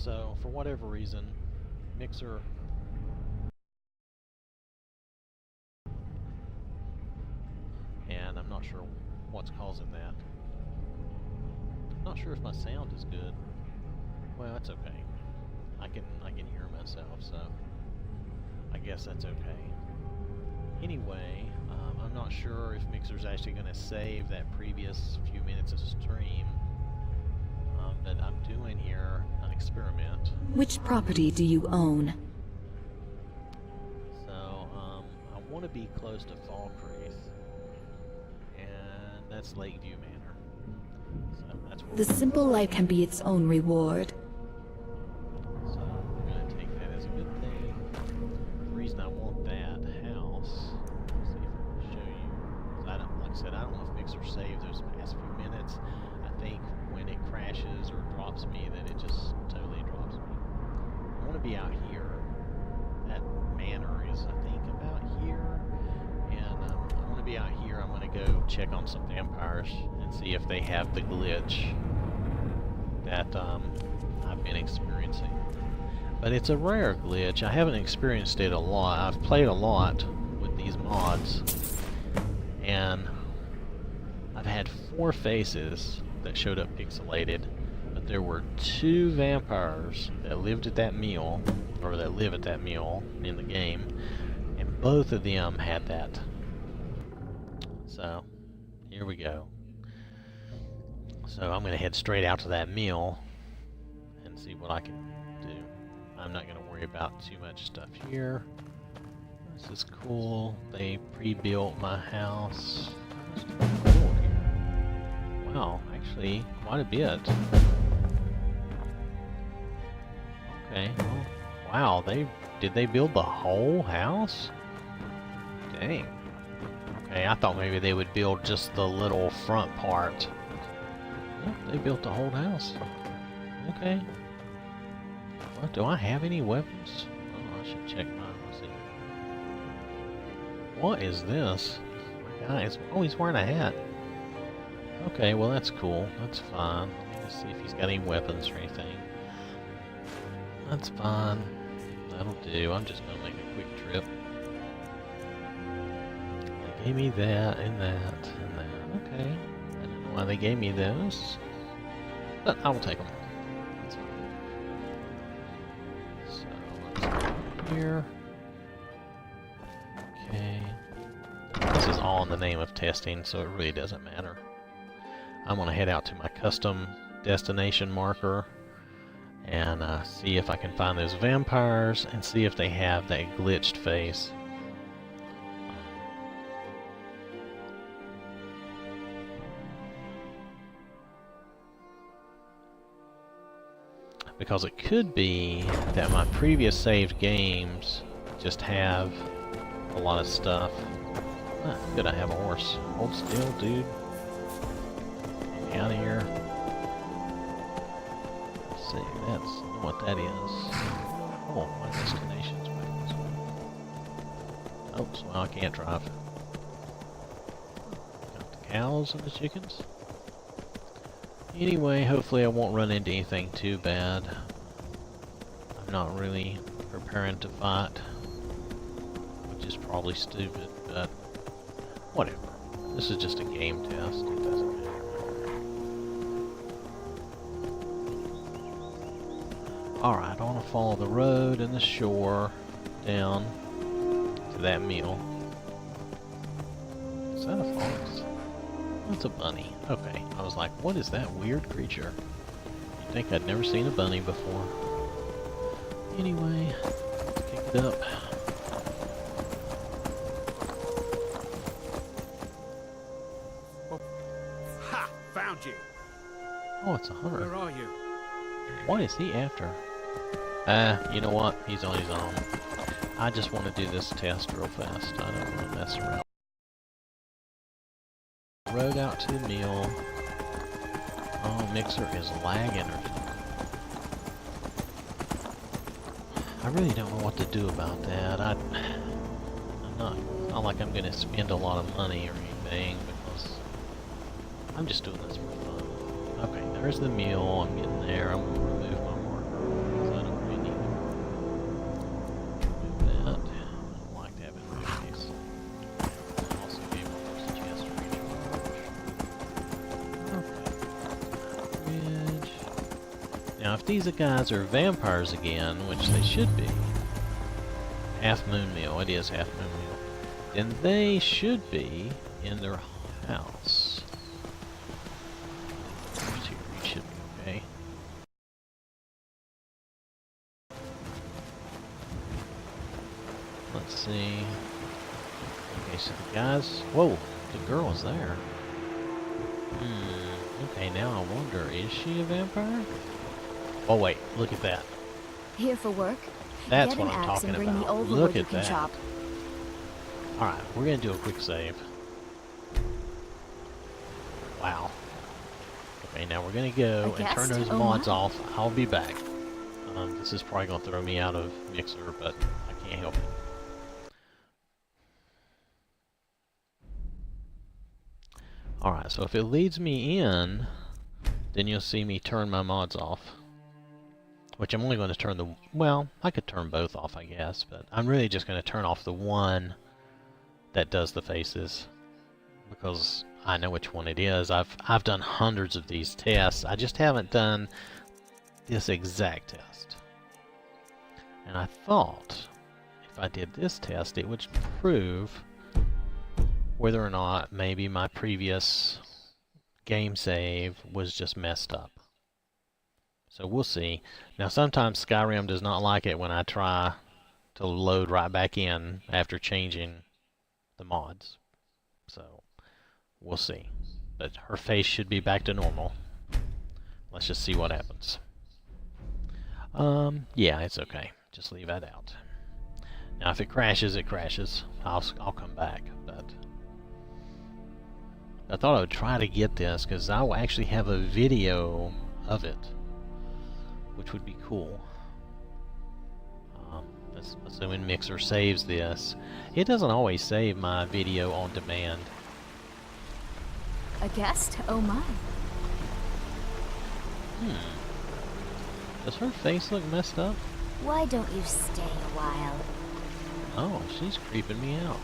So, for whatever reason, Mixer... And I'm not sure what's causing that. Not sure if my sound is good. Well, that's okay. I can hear myself, so I guess that's okay. Anyway, I'm not sure if Mixer's actually going to save that previous few minutes of stream that I'm doing here, an experiment. Which property do you own? So, I want to be close to Falkreath, and that's Lakeview Manor. So that's where The simple life can be its own reward. So we're going to take that as a good thing. The reason I want that house, let's see if I can show you, because like I said, I don't know if Mixer saved those past few minutes. I think when it crashes or drops me, that it just totally drops me. I want to be out here. That manor is, I think, about here. And I want to be out here. I'm going to go check on some vampires and see if they have the glitch that I've been experiencing. But it's a rare glitch. I haven't experienced it a lot. I've played a lot with these mods, and I've had 4 faces that showed up pixelated, but there were 2 vampires that lived at that meal, or that live at that meal in the game, and both of them had that. So, here we go. So I'm going to head straight out to that meal and see what I can do. I'm not going to worry about too much stuff here. This is cool. They pre-built my house. What's cool here? Wow, actually, quite a bit. Okay, well, wow, did they build the whole house? Dang. Okay, I thought maybe they would build just the little front part. Well, they built the whole house. Okay. Well, do I have any weapons? Oh, I should check mine. Let's see. What is this? My guy is always wearing a hat. Okay, well that's cool. That's fine. Let me just see if he's got any weapons or anything. That's fine. That'll do. I'm just gonna make a quick trip. They gave me that and that and that. Okay. I don't know why they gave me those, but I will take them. That's fine. So let's go here. Okay. This is all in the name of testing, so it really doesn't matter. I'm gonna head out to my custom destination marker and see if I can find those vampires and see if they have that glitched face. Because it could be that my previous saved games just have a lot of stuff. Ah, good, I have a horse. Hold still, dude. Get out of here. Let's see, that's what that is. Oh, my destination's back this way. Oops, well, I can't drive. Got the cows and the chickens. Anyway, hopefully I won't run into anything too bad. I'm not really preparing to fight, which is probably stupid, but whatever. This is just a game test. It doesn't matter. Alright, I want to follow the road and the shore down to that meal. Is that a fox? That's a bunny. Okay, I was like, what is that weird creature? You'd think I'd never seen a bunny before. Anyway, let's pick it up. Ha! Found you! Oh, it's a hunter. Where are you? What is he after? You know what? He's on his own. I just want to do this test real fast. I don't want to mess around. Road out to the mill. Oh, Mixer is lagging or something. I really don't know what to do about that. I'm not like I'm gonna spend a lot of money or anything because I'm just doing this for fun. Okay, there's the mill. I'm getting there. I'm gonna remove my marker So I don't really need to move that. I don't like to have it in my face. I'll also be able to use the chest reach. Okay. Bridge. Now, if these guys are vampires again, which they should be, Half Moon Meal, it is Half Moon Meal, then they should be in their house. There's here, you should be okay. Let's see. Okay, so the guys. Whoa, the girl is there. Okay, now I wonder, is she a vampire? Oh wait, look at that. Here for work. That's Get what an I'm axe talking and bring me about. over Look what you at can that. chop. Alright, we're gonna do a quick save. Wow. Okay, now we're gonna go and turn those mods off. I'll be back. This is probably gonna throw me out of Mixer, but I can't help it. Alright, so if it leads me in, then you'll see me turn my mods off. Which I'm only going to turn the... Well, I could turn both off, I guess, but I'm really just going to turn off the one that does the faces. Because I know which one it is. I've done hundreds of these tests. I just haven't done this exact test. And I thought if I did this test, it would prove whether or not maybe my previous game save was just messed up. So we'll see. Now sometimes Skyrim does not like it when I try to load right back in after changing the mods. So we'll see. But her face should be back to normal. Let's just see what happens. Yeah, it's okay. Just leave that out. Now if it crashes, it crashes. I'll come back, but I thought I would try to get this because I will actually have a video of it, which would be cool. Assuming Mixer saves this. It doesn't always save my video on demand. A guest? Oh my. Does her face look messed up? Why don't you stay a while? Oh, she's creeping me out.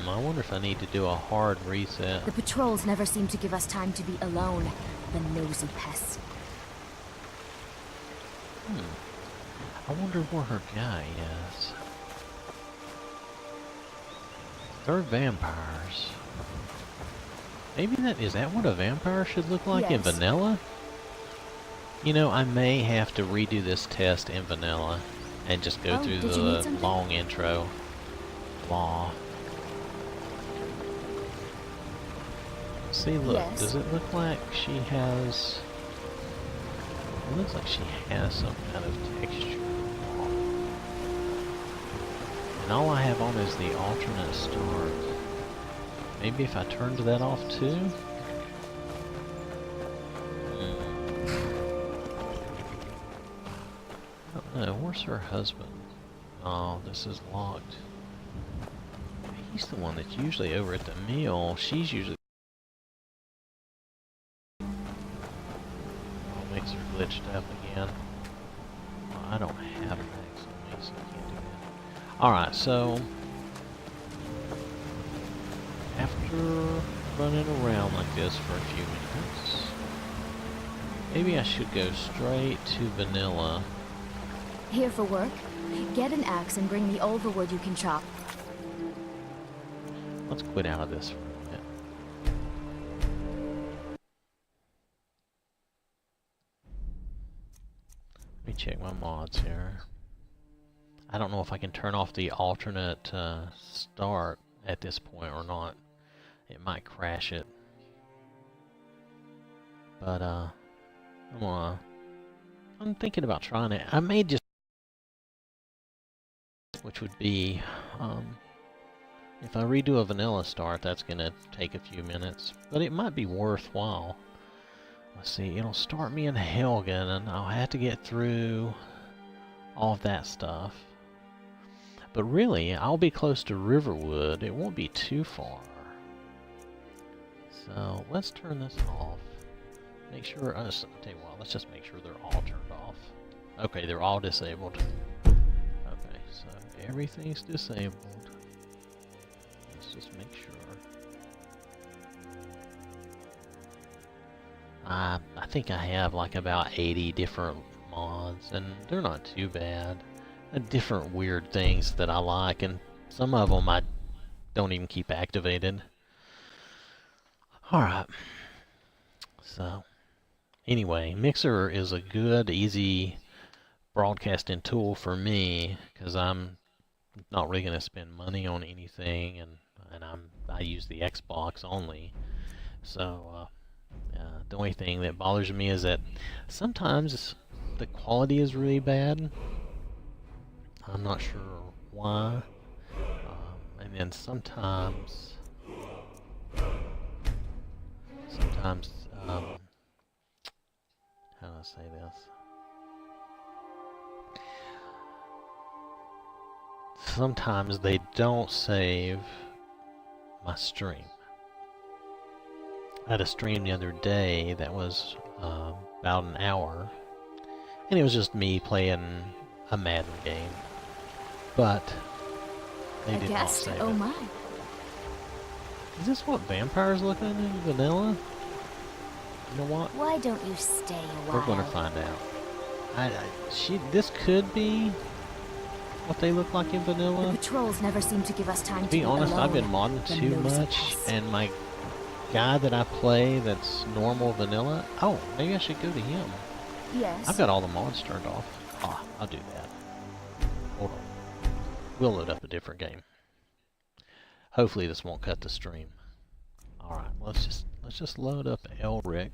I wonder if I need to do a hard reset. The patrols never seem to give us time to be alone. The nosy pests. I wonder where her guy is. They're vampires. Maybe is that what a vampire should look like in Yes. vanilla? You know, I may have to redo this test in vanilla and just go through did you need the something? long intro. See, look, Yes. does it look like she has... It looks like she has some kind of texture. And all I have on is the alternate start. Maybe if I turned that off too? I don't know, where's her husband? Oh, this is locked. He's the one that's usually over at the mill. She's usually... Makes her glitched up again. Well, I don't have an axe on me, so I can't do that. Alright, so after running around like this for a few minutes, maybe I should go straight to vanilla. Here for work. Get an axe and bring me over wood you can chop. Let's quit out of this for a minute. Let me check my mods here. I don't know if I can turn off the alternate start at this point or not. It might crash it. But I'm thinking about trying it. I may just, which would be if I redo a vanilla start, that's gonna take a few minutes, but it might be worthwhile. Let's see, it'll start me in Helgen, and I'll have to get through all of that stuff. But really, I'll be close to Riverwood. It won't be too far. So let's turn this off. Make sure, I'll tell you what, let's just make sure they're all turned off. Okay, they're all disabled. Okay, so everything's disabled. Let's just make sure. I think I have like about 80 different mods, and they're not too bad. Different weird things that I like, and some of them I don't even keep activated. Alright. So, anyway, Mixer is a good, easy broadcasting tool for me, because I'm not really going to spend money on anything, and I use the Xbox only. So, the only thing that bothers me is that sometimes the quality is really bad. I'm not sure why. And then sometimes, how do I say this? Sometimes they don't save my stream. I had a stream the other day that was about an hour, and it was just me playing a Madden game. But they did not save Oh it. my. Is this what vampires look like in vanilla? You know what? Why don't you stay a while? We're gonna find out. This could be what they look like in vanilla. The patrols never seem to give us time To be honest, alone. I've been modding The too nosy much, pests. and my guy that I play that's normal vanilla. Oh, maybe I should go to him. Yes. I've got all the mods turned off. Ah, I'll do that. Hold on. We'll load up a different game. Hopefully this won't cut the stream. Alright, let's just load up Elric.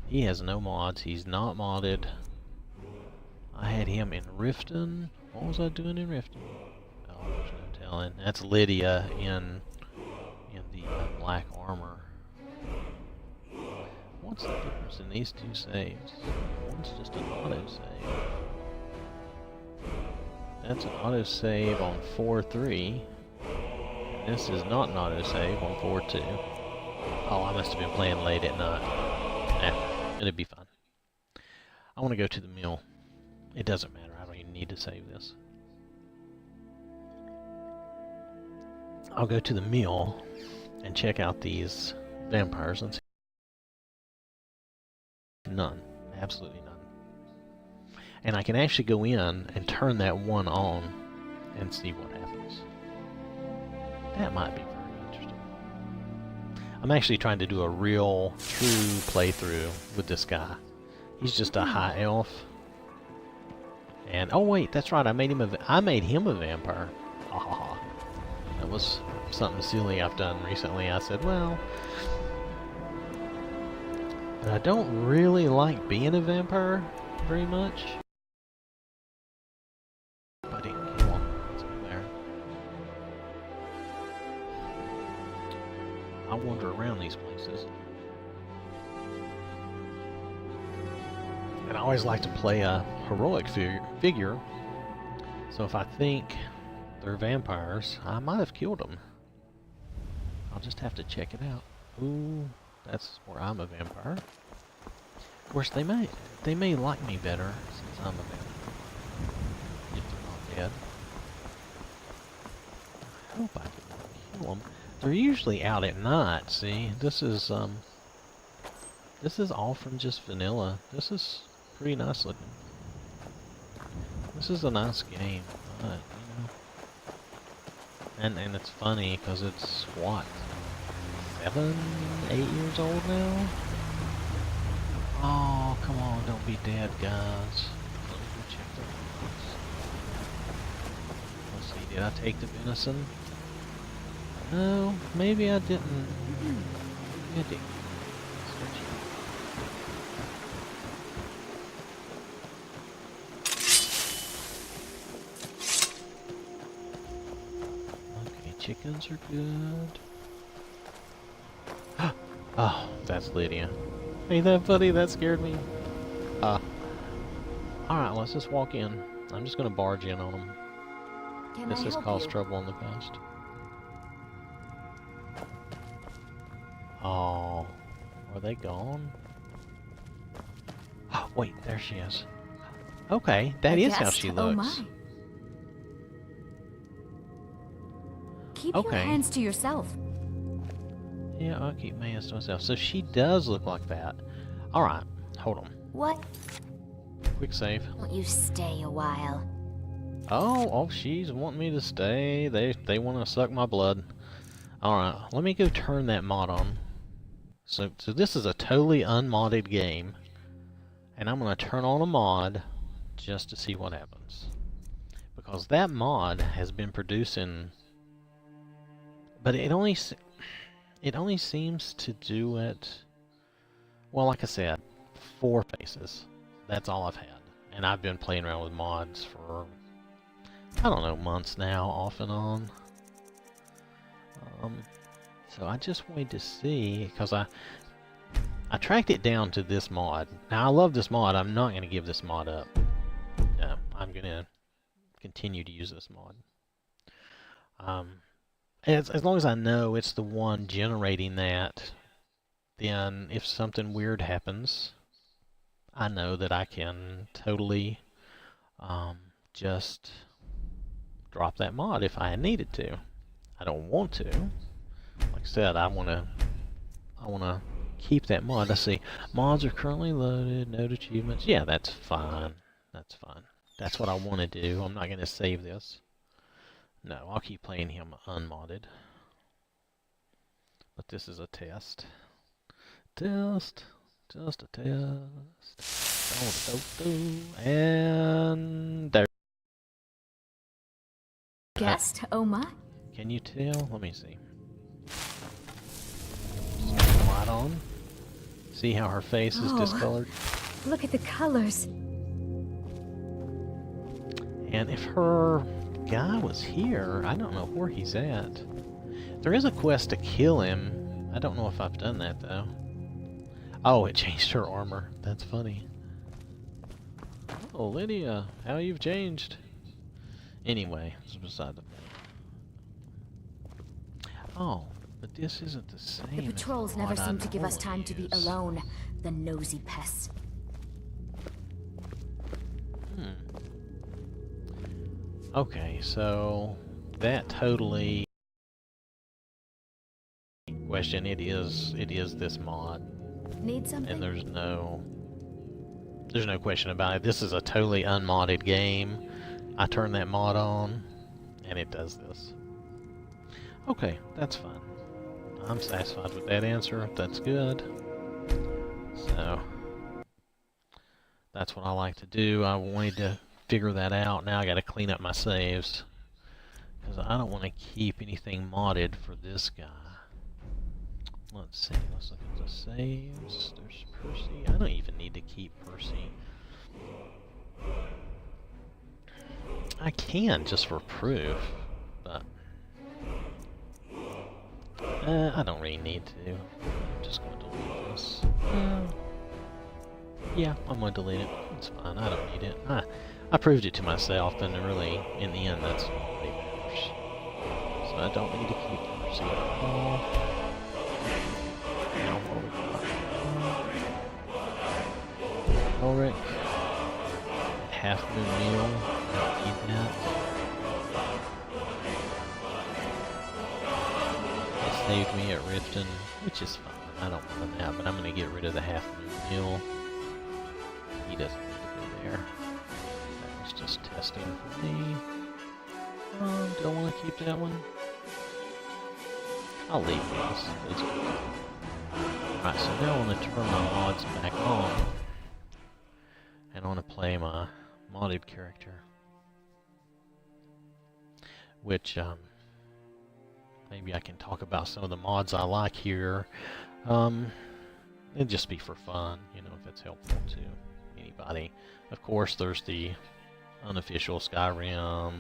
He has no mods, he's not modded. I had him in Riften. What was I doing in Riften? Oh, there's no telling. That's Lydia in the black armor. What's the difference in these two saves? One's just an autosave. That's an autosave on 4.3. This is not an autosave on 4.2. Oh, I must have been playing late at night. It'll be fine. I want to go to the mill. It doesn't matter. I don't even need to save this. I'll go to the mill and check out these vampires and see. None. Absolutely none. And I can actually go in and turn that one on and see what happens. That might be very interesting. I'm actually trying to do a real, true playthrough with this guy. He's just a high elf. And, oh wait, that's right, I made him a vampire. Ha ha ha. That was something silly I've done recently. I said, well, but I don't really like being a vampire very much. I didn't kill him. Let's go there. I wander around these places. And I always like to play a heroic figure. So if I think they're vampires, I might have killed them. I'll just have to check it out. Ooh, that's where I'm a vampire. Of course, they may like me better since I'm a vampire. If they're not dead. I hope I can kill them. They're usually out at night. See, this is all from just vanilla. This is pretty nice looking. This is a nice game, but you know, and it's funny because it's what, 7, 8 years old now. Oh, come on, don't be dead, guys. Let me go check the box. Let's see, did I take the venison? No, maybe I didn't. Maybe I did. Okay, chickens are good. Oh, that's Lydia. Ain't that funny? That scared me. Alright, let's just walk in. I'm just gonna barge in on them. This has caused trouble in the past. Oh, are they gone? Oh, wait, there she is. Okay, that is how she Oh looks. my. Keep your Okay. hands to yourself. Yeah, I'll keep my hands to myself. So she does look like that. Alright, hold on. What? Quick save. Won't you stay a while? Oh, she's wanting me to stay. They want to suck my blood. Alright, let me go turn that mod on. So this is a totally unmodded game. And I'm going to turn on a mod just to see what happens. Because that mod has been producing... But it only seems to do it... Well, like I said, 4 faces. That's all I've had. And I've been playing around with mods for, I don't know, months now, off and on. So I just wanted to see, because I tracked it down to this mod. Now, I love this mod. I'm not going to give this mod up. No, I'm going to continue to use this mod. As long as I know it's the one generating that, then if something weird happens, I know that I can totally just drop that mod if I needed to. I don't want to. Like I said, I want to keep that mod. Let's see. Mods are currently loaded. Note achievements. Yeah, that's fine. That's fine. That's what I want to do. I'm not going to save this. No, I'll keep playing him unmodded. But this is a test. Just a test. And there. Guest? Oh my. Can you tell? Let me see. Just turn the light on. See how her face is discolored? Look at the colors. And if her guy was here, I don't know where he's at. There is a quest to kill him. I don't know if I've done that, though. Oh, it changed her armor. That's funny. Oh, Lydia, how you've changed. Anyway, this is beside the point. Oh, but this isn't the same. The patrols as never what I seem to give us time normally to be use. alone. The nosy pests. Okay, so that totally question. It is this mod, Need something? and there's no question about it. This is a totally unmodded game. I turn that mod on, and it does this. Okay, that's fine. I'm satisfied with that answer. That's good. So that's what I like to do. I wanted to figure that out. Now I got to clean up my saves because I don't want to keep anything modded for this guy. Let's see. Let's look at the saves. There's Percy. I don't even need to keep Percy. I can just for proof, but I don't really need to. I'm just going to delete this. Yeah, I'm going to delete it. It's fine. I don't need it. I proved it to myself, and really, in the end, that's what really matters. So I don't need to keep Percy at all. Now what we got? Ulrich. Half Moon Meal. I don't need that. It saved me at Riften, which is fine. I don't want that, but I'm going to get rid of the Half Moon Meal. He doesn't need to be there. That was just testing for me. Don't want to keep that one. I'll leave these. Those are good. Alright, so now I want to turn my mods back on. And I want to play my modded character. Which, maybe I can talk about some of the mods I like here. It'd just be for fun, you know, if it's helpful to anybody. Of course, there's the unofficial Skyrim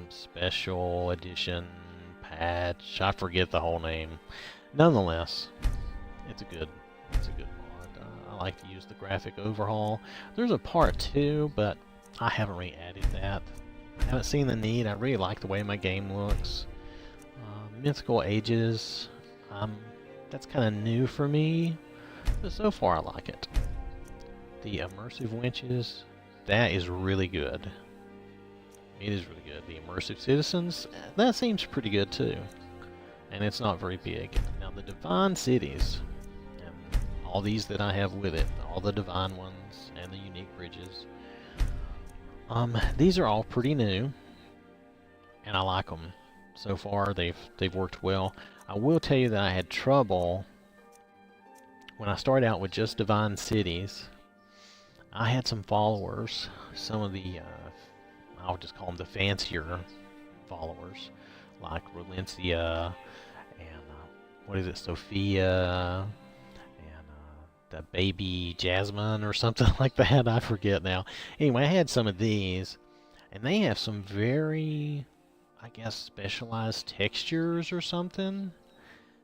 special edition patch. I forget the whole name. Nonetheless, it's a good mod. I like to use the graphic overhaul. There's a part 2, but I haven't really added that. I haven't seen the need. I really like the way my game looks. Mythical Ages, I'm That's kind of new for me, but so far I like it. The immersive winches, that is really good. It is really good. The immersive citizens, that seems pretty good too. And it's not very big. Now the divine cities, and all these that I have with it, all the divine ones and the unique bridges, these are all pretty new, and I like them. So far they've worked well. I will tell you that I had trouble when I started out with just divine cities. I had some followers, some of the I'll just call them the fancier followers, like Valencia and what is it, Sophia, and the baby Jasmine or something like that. I forget now. Anyway, I had some of these, and they have some very, I guess, specialized textures or something.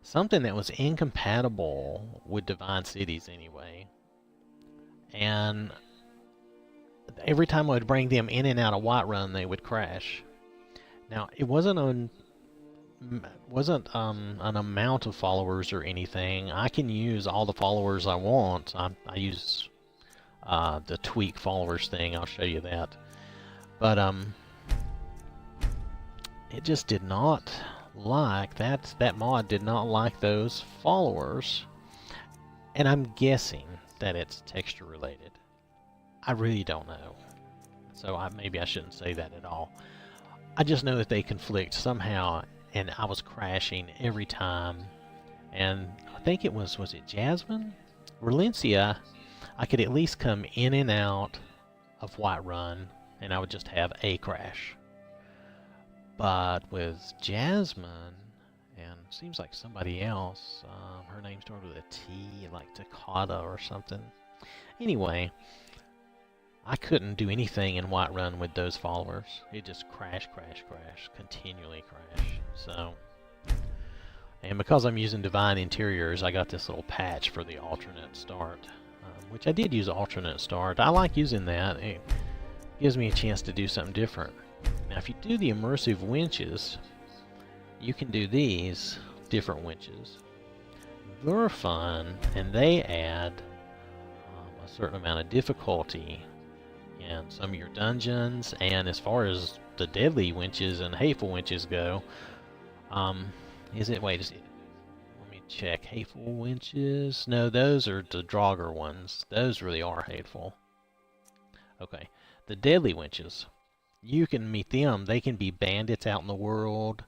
Something that was incompatible with divine cities anyway. And every time I would bring them in and out of Whiterun, they would crash. Now, it wasn't an amount of followers or anything. I can use all the followers I want. I use the tweak followers thing. I'll show you that. But it just did not like that mod did not like those followers, and I'm guessing that it's texture related. I really don't know, so maybe I shouldn't say that at all. I just know that they conflict somehow, and I was crashing every time. And I think it was it Jasmine? Valencia, I could at least come in and out of Whiterun, and I would just have a crash. But with Jasmine, and seems like somebody else, her name started with a T, like Takata or something. Anyway, I couldn't do anything in Whiterun with those followers. It just crash, continually crash. So, and because I'm using Divine Interiors, I got this little patch for the alternate start, which I did use alternate start. I like using that. It gives me a chance to do something different. Now, if you do the immersive winches, you can do these different winches. They're fun, and they add a certain amount of difficulty in some of your dungeons. And as far as the deadly winches and hateful winches go, let me check. Hateful winches? No, those are the Draugr ones. Those really are hateful. Okay, the deadly winches. You can meet them. They can be bandits out in the world.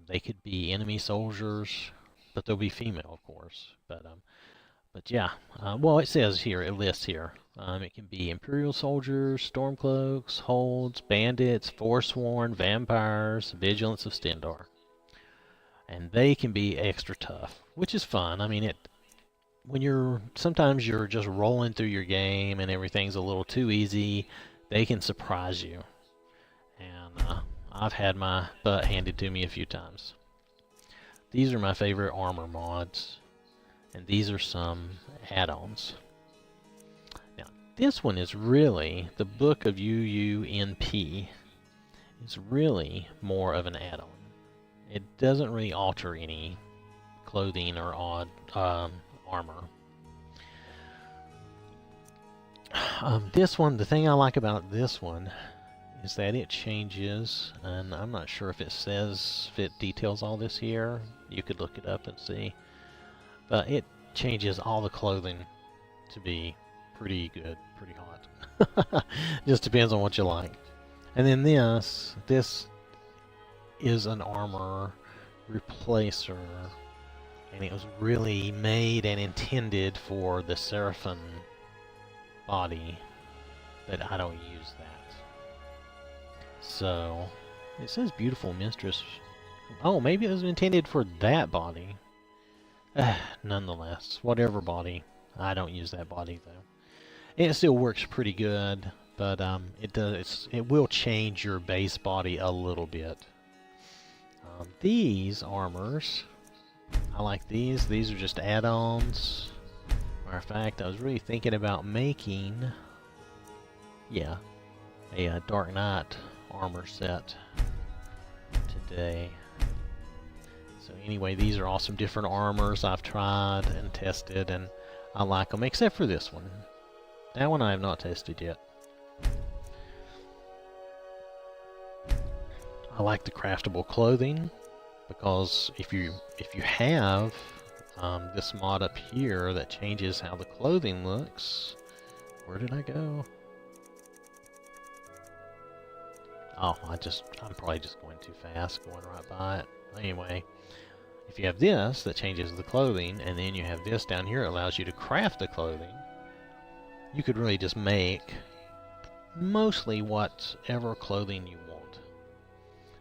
They could be enemy soldiers, but they'll be female, of course. But yeah. Well, it says here, it lists here. It can be Imperial soldiers, Stormcloaks, Holds, bandits, Forsworn, vampires, Vigilance of Stendarr. And they can be extra tough, which is fun. I mean, sometimes you're just rolling through your game and everything's a little too easy. They can surprise you. And I've had my butt handed to me a few times. These are my favorite armor mods, and these are some add-ons. Now, this one is really, the Book of UUNP is really more of an add-on. It doesn't really alter any clothing or odd armor. This one, the thing I like about this one is that it changes, and I'm not sure if it details all this here. You could look it up and see. But it changes all the clothing to be pretty good, pretty hot. Just depends on what you like. And then this is an armor replacer, and it was really made and intended for the Seraphim body, but I don't use that. So, it says Beautiful Mistress. Oh, maybe it was intended for that body. Nonetheless, whatever body. I don't use that body, though. It still works pretty good, but it will change your base body a little bit. These armors, I like these. These are just add-ons. Matter of fact, I was really thinking about making, a Dark Knight armor set today. So anyway, these are all some different armors I've tried and tested, and I like them, except for this one. That one I have not tested yet. I like the craftable clothing, because if you have this mod up here that changes how the clothing looks. Where did I go? Oh, I'm probably just going too fast, going right by it. Anyway, if you have this that changes the clothing, and then you have this down here that allows you to craft the clothing, you could really just make mostly whatever clothing you want.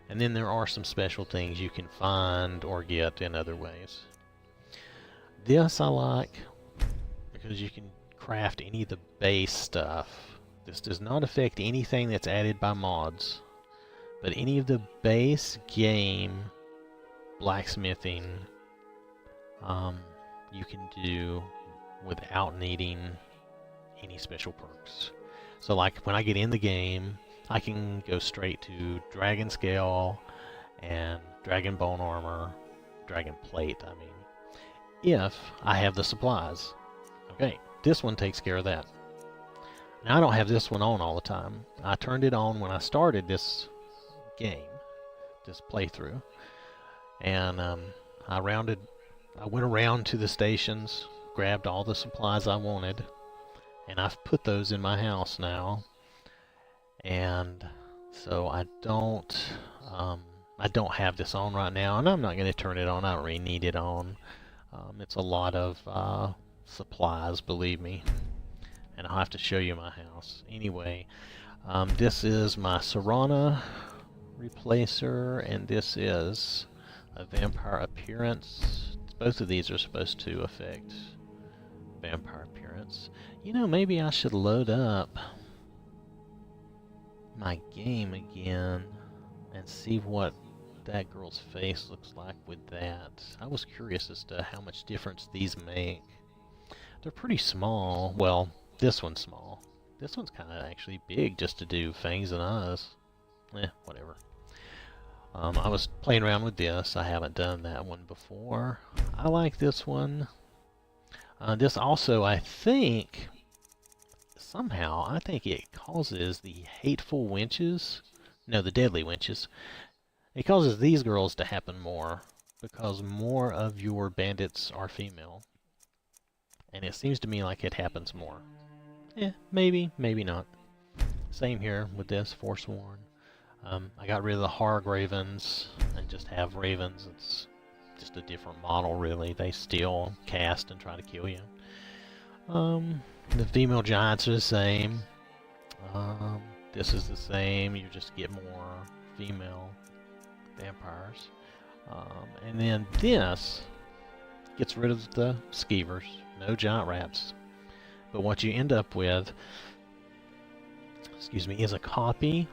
And then there are some special things you can find or get in other ways. This I like because you can craft any of the base stuff. This does not affect anything that's added by mods, but any of the base game blacksmithing you can do without needing any special perks. So like when I get in the game, I can go straight to dragon scale and dragon bone armor, dragon plate, I mean, if I have the supplies. Okay, this one takes care of that. Now I don't have this one on all the time. I turned it on when I started this game, this playthrough, and I went around to the stations, grabbed all the supplies I wanted, and I've put those in my house now. And so I don't have this on right now, and I'm not going to turn it on. I don't really need it on. It's a lot of supplies, believe me, and I'll have to show you my house. Anyway, this is my Serana replacer, and this is a vampire appearance. Both of these are supposed to affect vampire appearance. You know, maybe I should load up my game again and see what that girl's face looks like with that. I was curious as to how much difference these make. They're pretty small. Well, this one's small. This one's kind of actually big just to do fangs and eyes. Whatever. I was playing around with this. I haven't done that one before. I like this one. This also, I think, somehow, I think it causes the hateful wenches, no, the deadly wenches. It causes these girls to happen more, because more of your bandits are female. And it seems to me like it happens more. Maybe, maybe not. Same here with this, Forsworn. I got rid of the Harg Ravens, and just have Ravens. It's just a different model, really. They steal, cast, and try to kill you. The female giants are the same. This is the same. You just get more female vampires. And then this gets rid of the skeevers. No giant rats. But what you end up with, excuse me, is a copy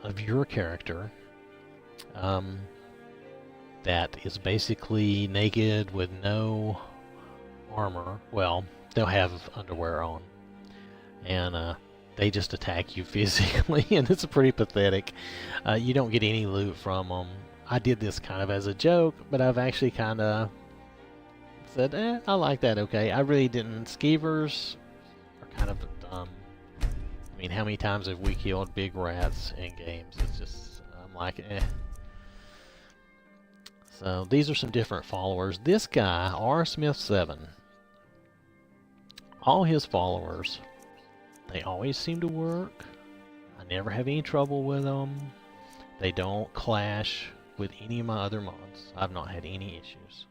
of your character that is basically naked with no armor. Well, they'll have underwear on, and they just attack you physically, and it's pretty pathetic. You don't get any loot from them. I did this kind of as a joke, but I've actually kind of said, I like that, okay. I really didn't. Skeevers are kind of dumb. I mean, how many times have we killed big rats in games? It's just, I'm like, So these are some different followers. This guy, RSmith7, all his followers, they always seem to work. I never have any trouble with them. They don't clash with any of my other mods. I've not had any issues.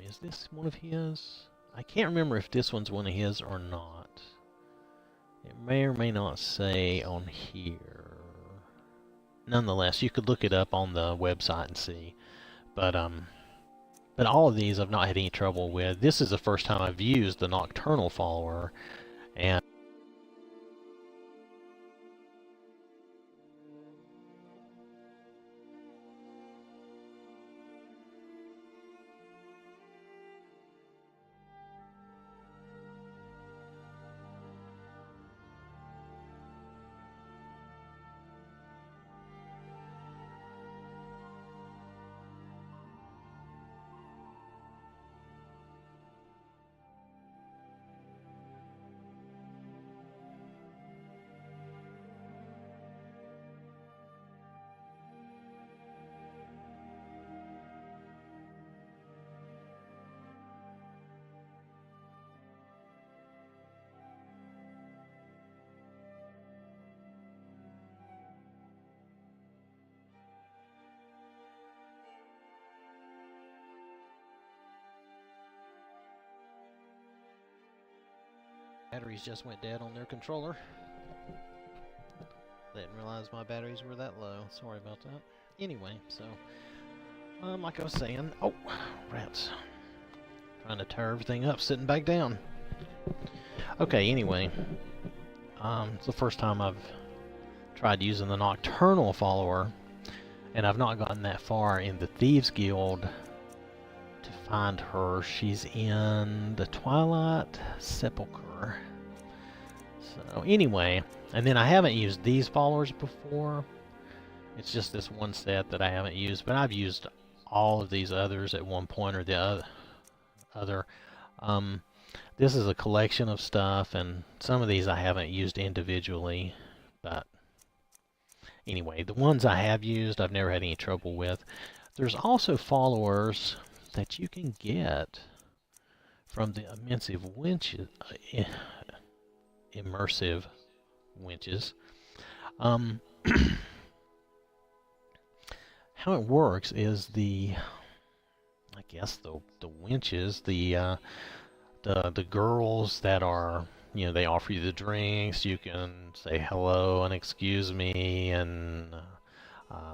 Is this one of his? I can't remember if this one's one of his or not. It may or may not say on here. Nonetheless, you could look it up on the website and see. But all of these I've not had any trouble with. This is the first time I've used the Nocturnal follower, and Batteries just went dead on their controller. Didn't realize my batteries were that low. Sorry about that. Anyway, so like I was saying, oh, rats. Trying to tear everything up, sitting back down. Okay, anyway, it's the first time I've tried using the Nocturnal follower, and I've not gotten that far in the Thieves Guild to find her. She's in the Twilight Sepulchre. So anyway, and then I haven't used these followers before. It's just this one set that I haven't used, but I've used all of these others at one point or the other. This is a collection of stuff, and some of these I haven't used individually, but anyway, the ones I have used, I've never had any trouble with. There's also followers that you can get from the immersive winches. Immersive winches. How it works is the winches, the girls that are, they offer you the drinks. You can say hello and excuse me and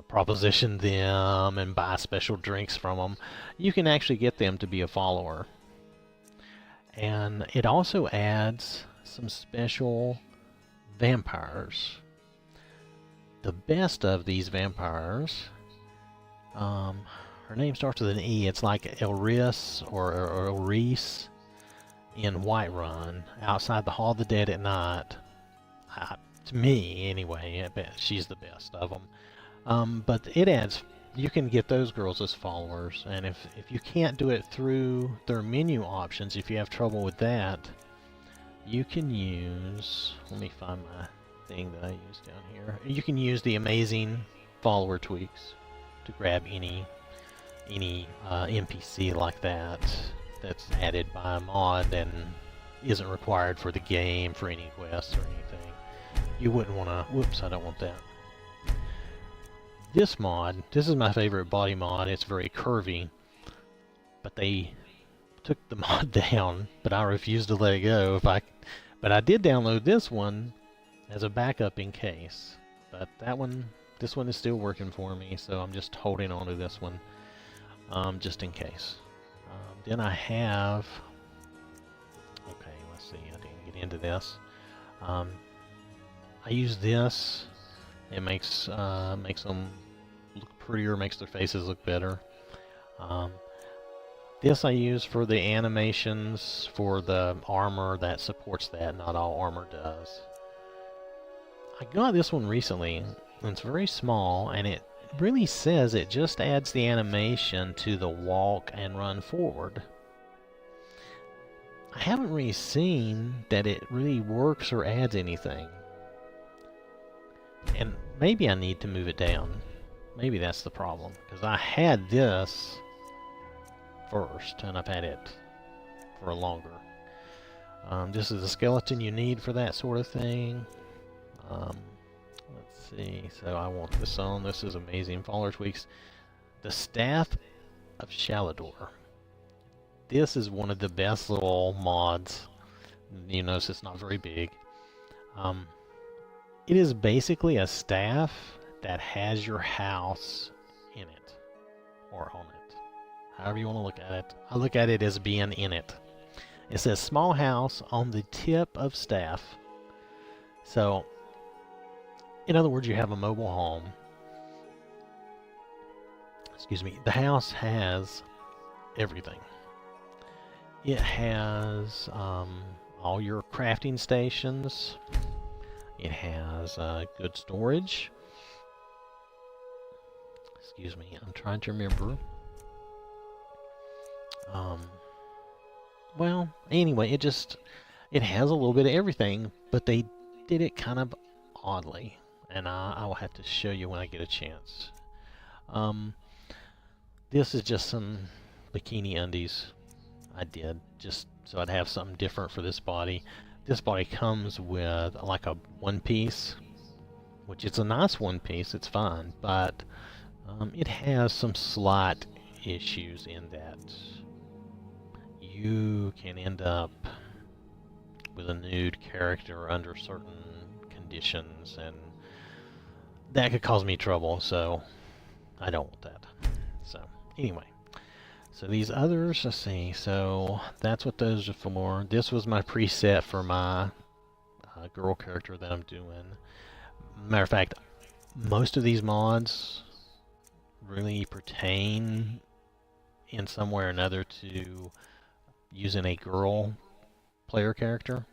proposition them and buy special drinks from them. You can actually get them to be a follower. And it also adds some special vampires. The best of these vampires, her name starts with an E. It's like Elris or Elrise in Whiterun, outside the Hall of the Dead at night. To me, anyway, I bet she's the best of them. But it adds, you can get those girls as followers, and if you can't do it through their menu options, if you have trouble with that, you can use, let me find my thing that I use down here. You can use the amazing follower tweaks to grab any NPC like that that's added by a mod and isn't required for the game for any quests or anything. You wouldn't want to, whoops, I don't want that. This mod, this is my favorite body mod. It's very curvy, but they took the mod down, but I refused to let it go. But I did download this one as a backup in case. But this one is still working for me, so I'm just holding on to this one, just in case. Then I have, okay, let's see, I didn't get into this. I use this. It makes them look prettier, makes their faces look better. This I use for the animations for the armor that supports that. Not all armor does. I got this one recently, and it's very small, and it really says it just adds the animation to the walk and run forward. I haven't really seen that it really works or adds anything. And maybe I need to move it down. Maybe that's the problem, because I had this first, and I've had it for longer. This is the skeleton you need for that sort of thing. Let's see, so I want this on. This is amazing. Follower tweaks. The Staff of Shalador. This is one of the best little mods. You notice it's not very big. It is basically a staff that has your house in it, or on it. However you want to look at it. I look at it as being in it. It says small house on the tip of staff. So, in other words, you have a mobile home. Excuse me. The house has everything. It has all your crafting stations. It has good storage. Excuse me, I'm trying to remember. Well, anyway, it has a little bit of everything, but they did it kind of oddly, and I will have to show you when I get a chance. This is just some bikini undies I did, just so I'd have something different for this body. This body comes with like a one piece, which is a nice one piece, it's fine, but it has some slight issues in that you can end up with a nude character under certain conditions, and that could cause me trouble, so I don't want that. So, anyway. So these others, let's see, so that's what those are for. This was my preset for my girl character that I'm doing. Matter of fact, most of these mods really pertain in some way or another to using a girl player character.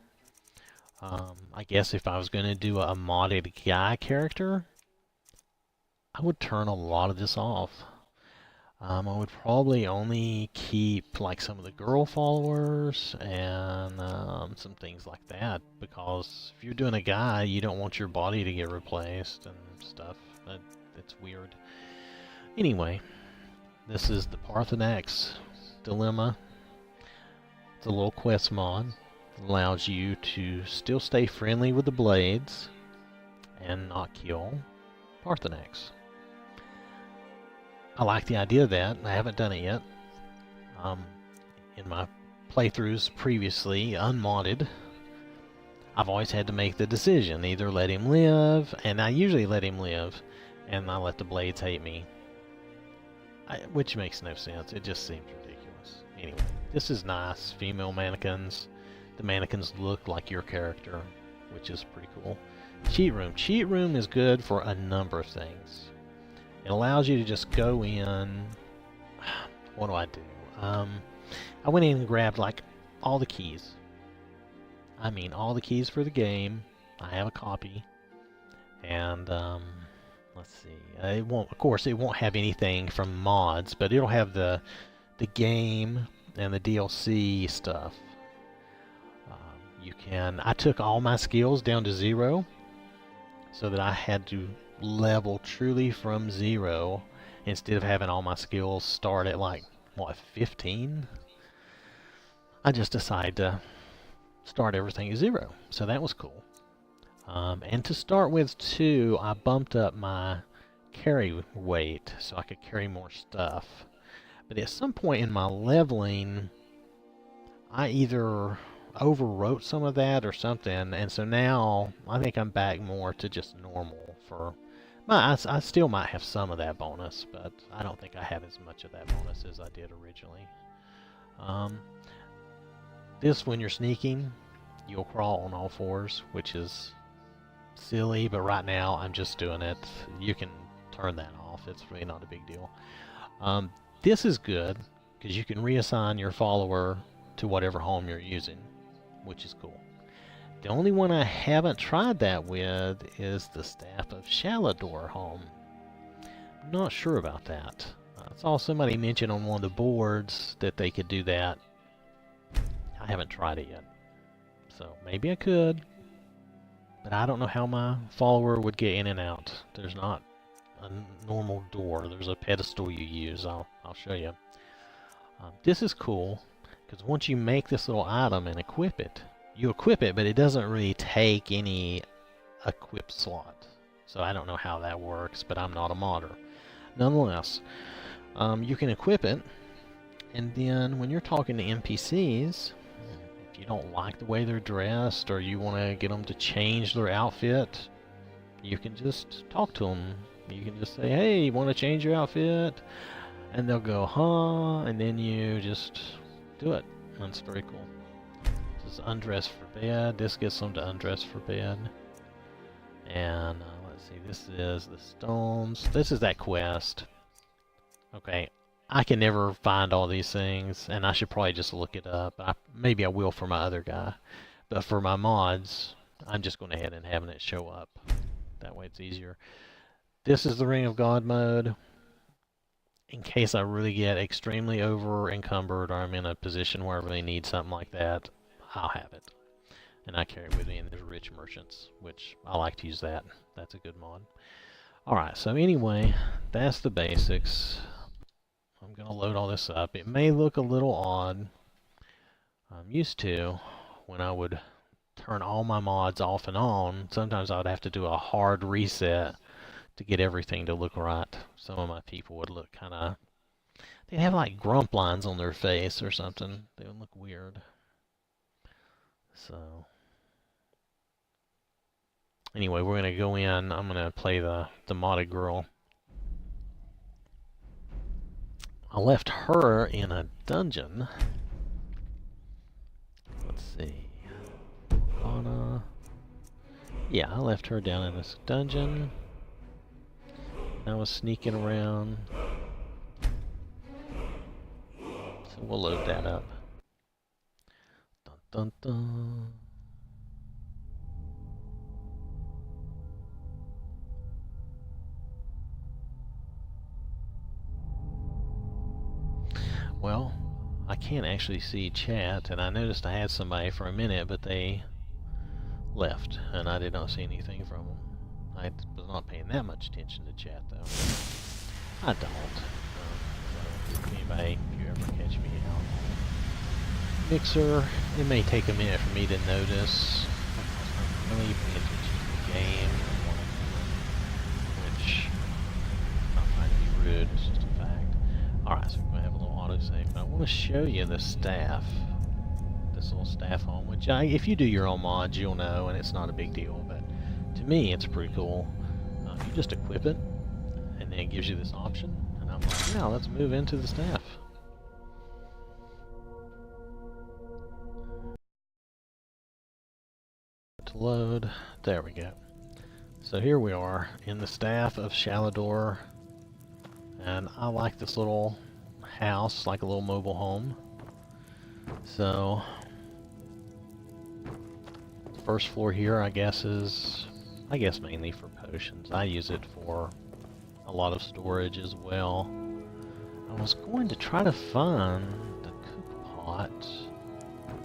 I guess if I was going to do a modded guy character, I would turn a lot of this off. I would probably only keep like some of the girl followers and some things like that, because if you're doing a guy, you don't want your body to get replaced and stuff. It's weird. Anyway, this is the Parthenax Dilemma. It's a little quest mod. It allows you to still stay friendly with the blades and not kill Parthenax. I like the idea of that. I haven't done it yet. In my playthroughs previously, unmodded, I've always had to make the decision. Either let him live, and I usually let him live, and I let the blades hate me. Which makes no sense. It just seems ridiculous. Anyway, this is nice. Female mannequins. The mannequins look like your character, which is pretty cool. Cheat room. Cheat room is good for a number of things. It allows you to just go in. What do I do? I went in and grabbed like all the keys. I mean, all the keys for the game. I have a copy, and let's see. It won't, of course, it won't have anything from mods, but it'll have the game and the DLC stuff. You can. I took all my skills down to 0, so that I had to level truly from 0 instead of having all my skills start at like, what, 15? I just decided to start everything at 0, so that was cool. And to start with too, I bumped up my carry weight so I could carry more stuff. But at some point in my leveling, I either overwrote some of that or something, and so now I think I'm back more to just normal for... I still might have some of that bonus, but I don't think I have as much of that bonus as I did originally. This, when you're sneaking, you'll crawl on all fours, which is silly, but right now I'm just doing it. You can turn that off. It's really not a big deal. This is good, because you can reassign your follower to whatever home you're using, which is cool. The only one I haven't tried that with is the Staff of Shalador home. I'm not sure about that. I saw somebody mention on one of the boards that they could do that. I haven't tried it yet. So maybe I could, but I don't know how my follower would get in and out. There's not a normal door. There's a pedestal you use. I'll show you. This is cool, because once you make this little item and equip it, you equip it, but it doesn't really take any equip slot. So I don't know how that works, but I'm not a modder. Nonetheless, you can equip it, and then when you're talking to NPCs, if you don't like the way they're dressed, or you want to get them to change their outfit, you can just talk to them. You can just say, hey, you want to change your outfit? And they'll go, huh? And then you just do it. That's very cool. This is undress for bed. This gets them to undress for bed. And let's see, this is the stones. This is that quest. Okay, I can never find all these things, and I should probably just look it up. Maybe I will for my other guy. But for my mods, I'm just going ahead and having it show up. That way it's easier. This is the Ring of God mode. In case I really get extremely over encumbered, or I'm in a position where I really need something like that, I'll have it. And I carry it with me in the Rich Merchants, which I like to use that. That's a good mod. Alright, so anyway, that's the basics. I'm going to load all this up. It may look a little odd. I'm used to when I would turn all my mods off and on. Sometimes I would have to do a hard reset to get everything to look right. Some of my people would look kind of... they'd have like grump lines on their face or something. They would look weird. So anyway, we're gonna go in. I'm gonna play the modded girl. I left her in a dungeon. Let's see. Yeah, I left her down in this dungeon. I was sneaking around. So we'll load that up. Dun dun dun. Well, I can't actually see chat, and I noticed I had somebody for a minute, but they left, and I did not see anything from them. I was not paying that much attention to chat, though. I don't. So anybody, if you ever catch me out Mixer, it may take a minute for me to notice. I'm really paying attention to the game, which I'm not trying to be rude, it's just a fact. Alright, so we're going to have a little autosave, but I want to show you the staff. This little staff home, which if you do your own mods, you'll know, and it's not a big deal, but to me, it's pretty cool. You just equip it, and then it gives you this option, and I'm like, yeah, let's move into the staff. To load, there we go. So here we are in the staff of Shalador, and I like this little house, like a little mobile home. So the first floor here, I guess mainly for potions. I use it for a lot of storage as well. I was going to try to find the cook pot.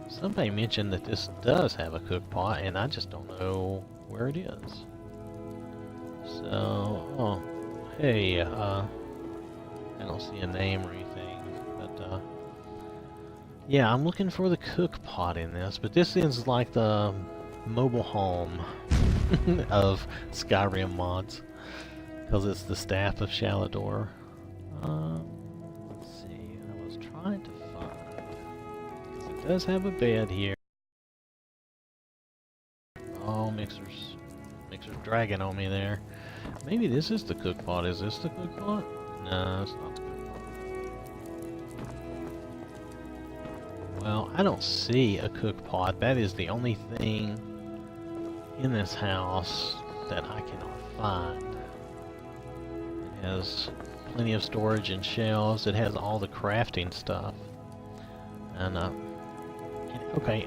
Somebody mentioned that this does have a cook pot, and I just don't know where it is. So, oh, hey, I don't see a name or anything, but yeah, I'm looking for the cook pot in this, but this is like the mobile home of Skyrim mods, because it's the staff of Shalador. Let's see, I was trying to find, because it does have a bed here. Oh, Mixer's dragging on me there. Maybe this is the cook pot. Is this the cook pot? No, it's not the cook pot. Well, I don't see a cook pot. That is the only thing in this house that I cannot find. It has plenty of storage and shelves. It has all the crafting stuff. And, okay,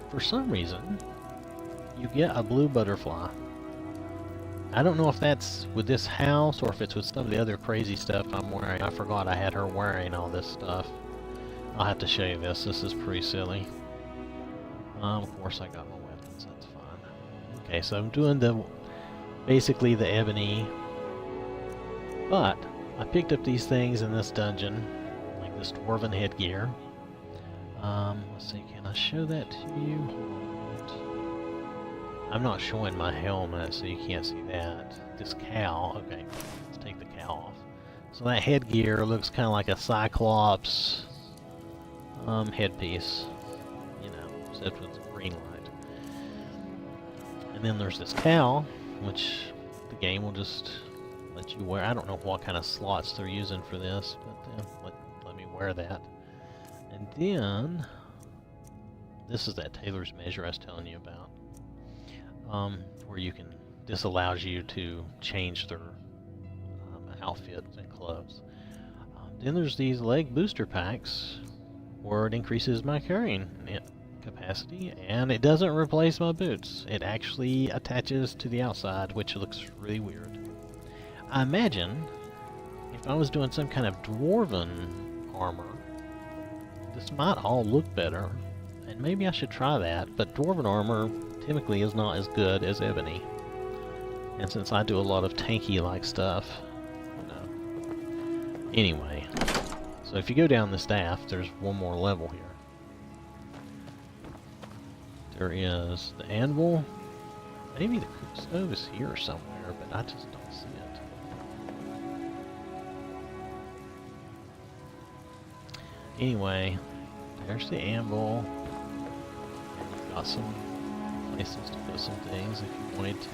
for some reason, you get a blue butterfly. I don't know if that's with this house or if it's with some of the other crazy stuff I'm wearing. I forgot I had her wearing all this stuff. I'll have to show you this. This is pretty silly. Of course I got my weapons. That's fine. Okay, so I'm doing basically the ebony. But I picked up these things in this dungeon, like this dwarven headgear. Let's see, can I show that to you? Hold on. I'm not showing my helmet, so you can't see that. This cowl, okay, let's take the cowl off. So that headgear looks kind of like a Cyclops headpiece, you know, except with the green light. And then there's this cowl, which the game will just let you wear. I don't know what kind of slots they're using for this, but let me wear that. And then, this is that tailor's measure I was telling you about. Where you can, this allows you to change their outfits and clothes. Then there's these leg booster packs, where it increases my carrying capacity, and it doesn't replace my boots. It actually attaches to the outside, which looks really weird. I imagine if I was doing some kind of dwarven armor, this might all look better, and maybe I should try that, but dwarven armor typically is not as good as ebony. And since I do a lot of tanky-like stuff, you know. Anyway, so if you go down the staff, there's one more level here. There is the anvil. Maybe the cook stove is here somewhere, but I just don't see it. Anyway, there's the anvil. got some places to put some things if you wanted to.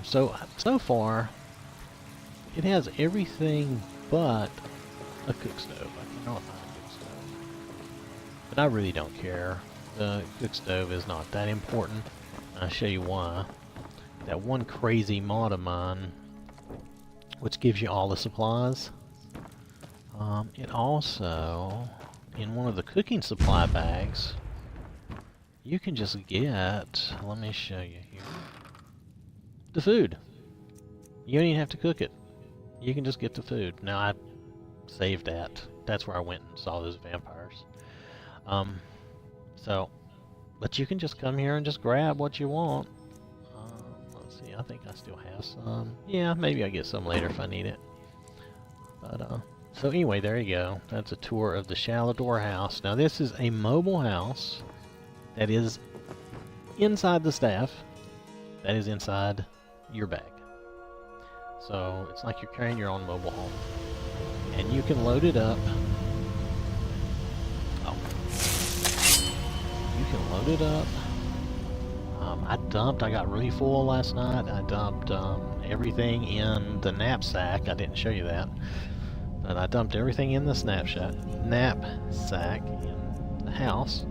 So far, it has everything but a cook stove. I cannot find a cook stove. But I really don't care. The cook stove is not that important. I'll show you why. That one crazy mod of mine, which gives you all the supplies, it also, in one of the cooking supply bags, you can just get, let me show you here, the food. You don't even have to cook it. You can just get the food. Now I saved that. That's where I went and saw those vampires. But you can just come here and just grab what you want. Let's see, I think I still have some. Yeah, maybe I'll get some later if I need it. But, so anyway, there you go. That's a tour of the Shallow Door house. Now this is a mobile house that is inside the staff. That is inside your bag. So it's like you're carrying your own mobile home. And you can load it up. Oh. You can load it up. I got really full last night. I dumped everything in the knapsack. I didn't show you that. But I dumped everything in the knapsack in the house.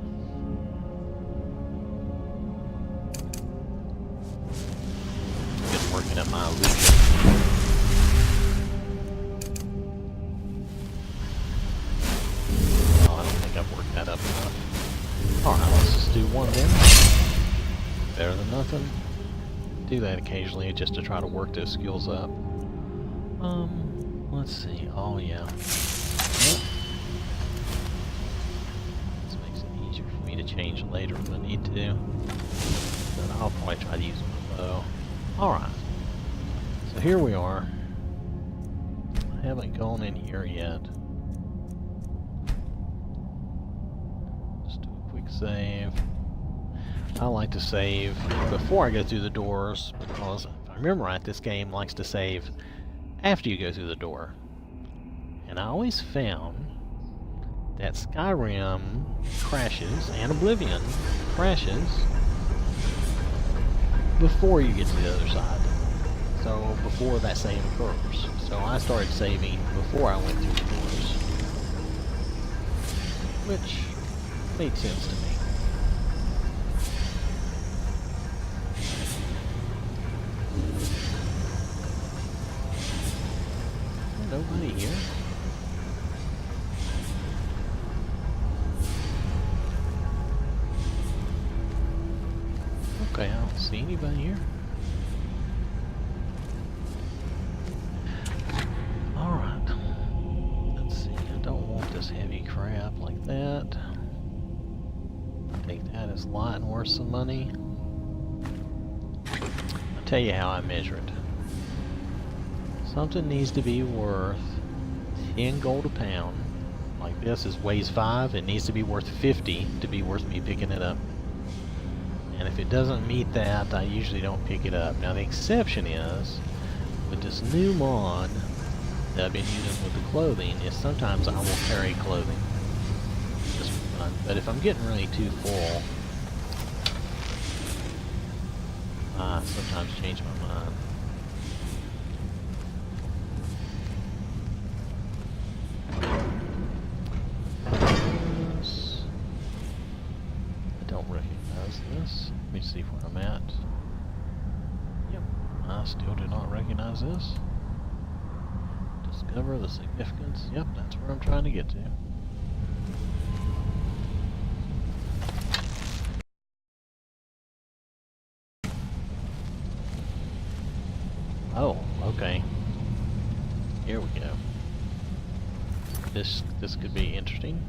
Been working at my illusion. Oh, I don't think I've worked that up enough. Alright, let's just do one then. Better than nothing. Do that occasionally just to try to work those skills up. Let's see. Oh, yeah. Yep. This makes it easier for me to change later if I need to. But I'll probably try to use my bow. Alright. So here we are. I haven't gone in here yet. Just do a quick save. I like to save before I go through the doors, because if I remember right, this game likes to save after you go through the door. And I always found that Skyrim crashes and Oblivion crashes before you get to the other side. So before that save occurs. So I started saving before I went through the doors. Which made sense to me. Nobody here? Okay, I don't see anybody here. Alright. Let's see, I don't want this heavy crap like that. Take that as light and worth some money. I'll tell you how I measure it. Something needs to be worth 10 gold a pound. Like this weighs 5, it needs to be worth 50 to be worth me picking it up. And if it doesn't meet that, I usually don't pick it up. Now the exception is, with this new mod that I've been using with the clothing, is sometimes I will carry clothing. Just for fun. But if I'm getting really too full, I sometimes change my mind. This. Let me see where I'm at. Yep, I still do not recognize this. Discover the significance. Yep, that's where I'm trying to get to. Oh, okay. Here we go. This could be interesting.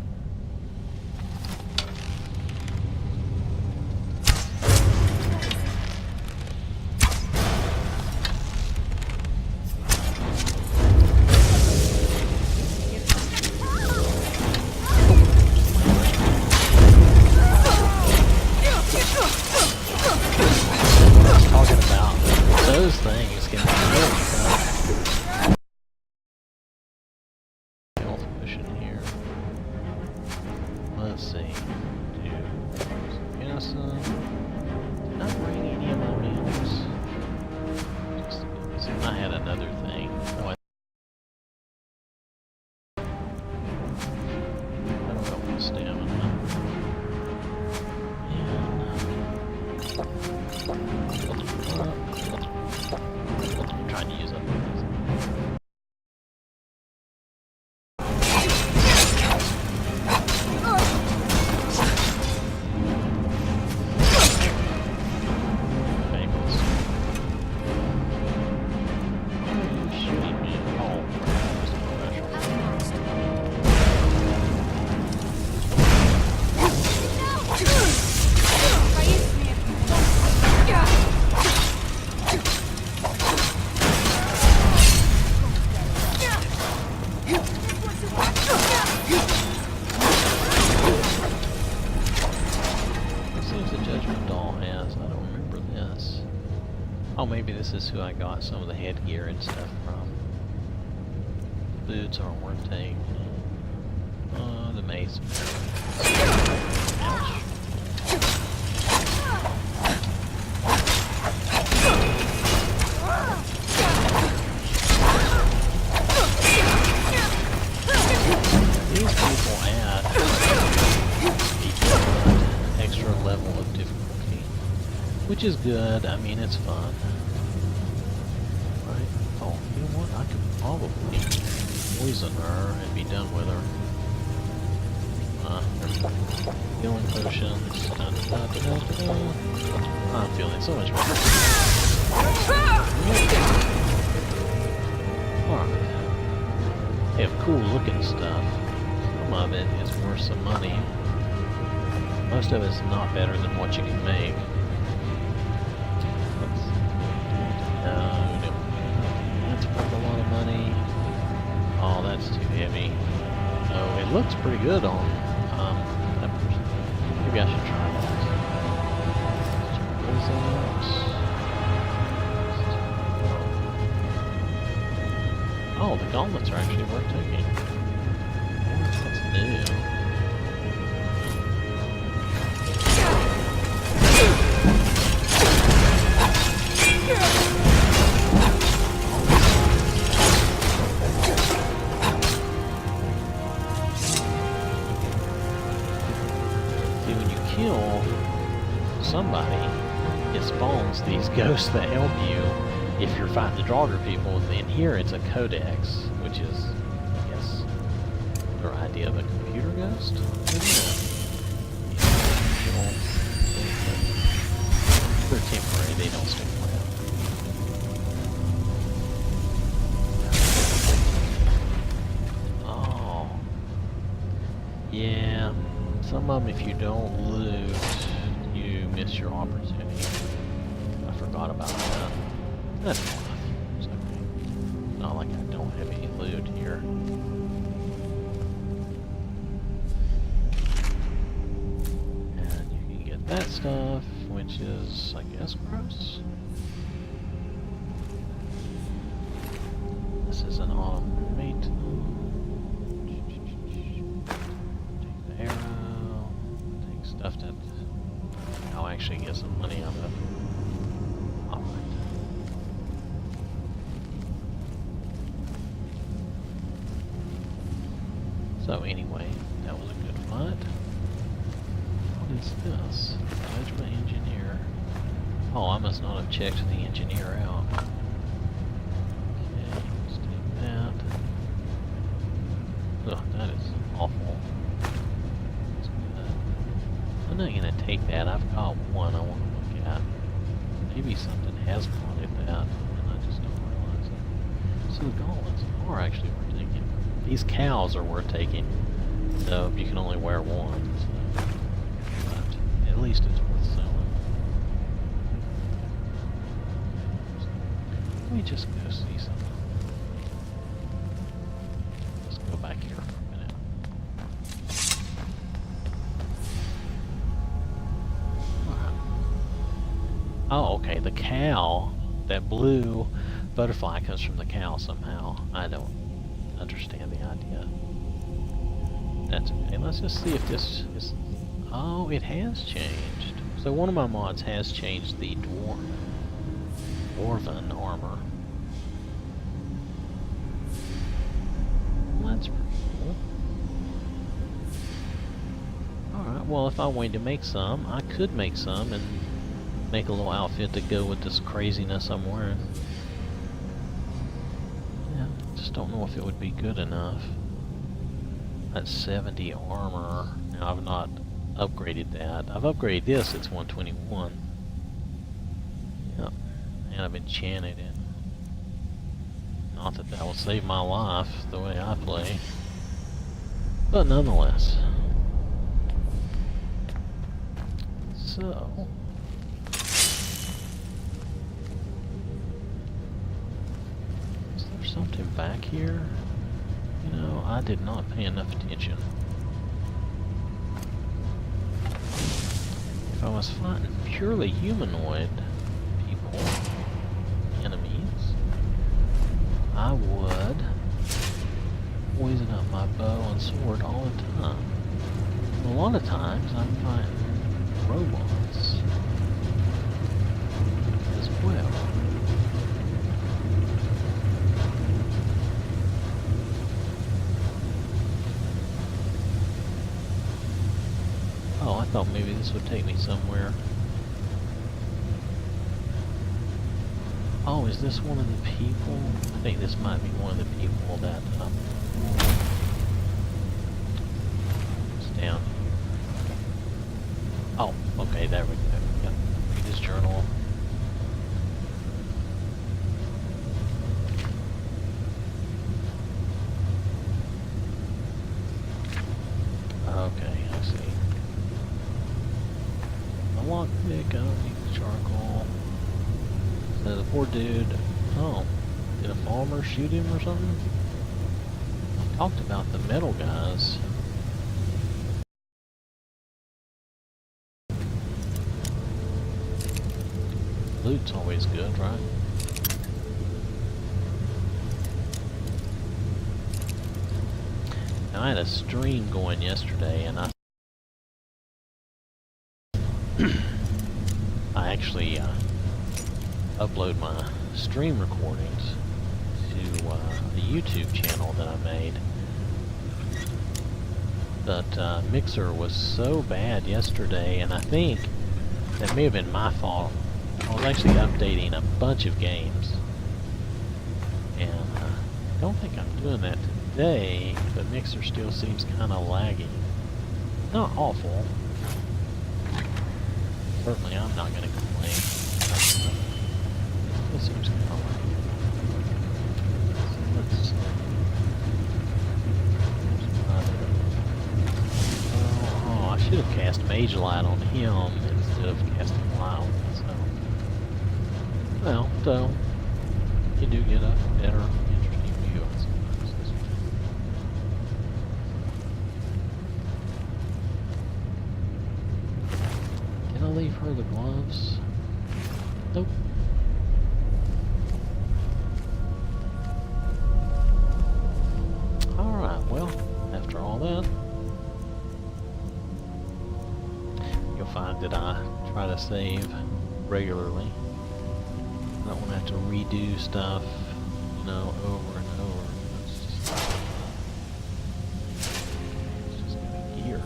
It seems the Judgment Doll has. I don't remember this. Oh, maybe this is who I got some of the headgear and stuff from. Boots aren't worth taking. The mace. Ouch. These people add an extra level of difficulty, which is good. I mean, it's fun. Right? Oh, you know what? I could probably poison her and be done with her. Healing potions. I'm feeling so much better. Alright. They have cool looking stuff. Some of it is worth some money. Most of it's not better than what you can make. That's worth a lot of money. Oh, that's too heavy. Oh, it looks pretty good on that person. Maybe I should try that. Check those out. Oh, the gauntlets are actually worth taking. That's new. Somebody, it spawns these ghosts that help you if you're fighting the Draugr people, and here it's a codex, which is, I guess, their idea of a computer ghost? They're temporary, they don't stick around. Oh. Yeah, some of them, if you don't loot, you miss your opportunity. I forgot about that. That's fine. It's okay. Not like I don't have any loot here. And you can get that stuff, which is, I guess, gross. This is an automate. Take the arrow. Take stuff that I'll actually get some money out of it. Alright. So anyway, that was a good fight. What is this? Judgment Engineer. Oh, I must not have checked the engineer out. Okay, let's take that. Ugh, that is awful. I'm not going to take that. I've got one I want to look at. Maybe something has modded that, and I just don't realize it. So the gauntlets are actually worth taking. These cows are worth taking. So you can only wear one. So. But at least it's worth selling. Let me just go see something. Let's go back here for a minute. Oh, okay, the cow, that blue butterfly comes from the cow somehow. I don't understand the idea. That's okay. Let's just see if this is... Oh, it has changed. So one of my mods has changed the dwarven armor. Well, that's pretty cool. Alright, well if I wanted to make some, I could make some and make a little outfit to go with this craziness I'm wearing. Yeah, just don't know if it would be good enough. That's 70 armor. Now I've not upgraded that. I've upgraded this, it's 121. Yep, and I've enchanted it. Not that that will save my life the way I play, but nonetheless. So... something back here, you know? I did not pay enough attention. If I was fighting purely humanoid people, enemies, I would poison up my bow and sword all the time. A lot of times I'm fighting robots as well. Oh, I thought maybe this would take me somewhere. Oh, is this one of the people? I think this might be one of the people that it's down. Oh, okay, there we go. Yep. Read his journal. Okay, I see. A lockpick, I don't need the charcoal. So the poor dude, oh, did a farmer shoot him or something? Talked about the metal guys. Loot's always good, right? Now, I had a stream going yesterday, and I actually upload my stream recordings to the YouTube channel that I made. But Mixer was so bad yesterday, and I think that may have been my fault. I was actually updating a bunch of games, and I don't think I'm doing that today, but Mixer still seems kind of laggy. Not awful. Certainly I'm not going to complain. It seems kind of laggy. Let's see. Oh, I should have cast Mage Light on him instead of casting Wild. Well, so you do get a better, interesting view on sometimes this way. Can I leave her the gloves? Nope. Alright, well, after all that, you'll find that I try to save regularly. I don't want to have to redo stuff, you know, over and over. It's just good gear.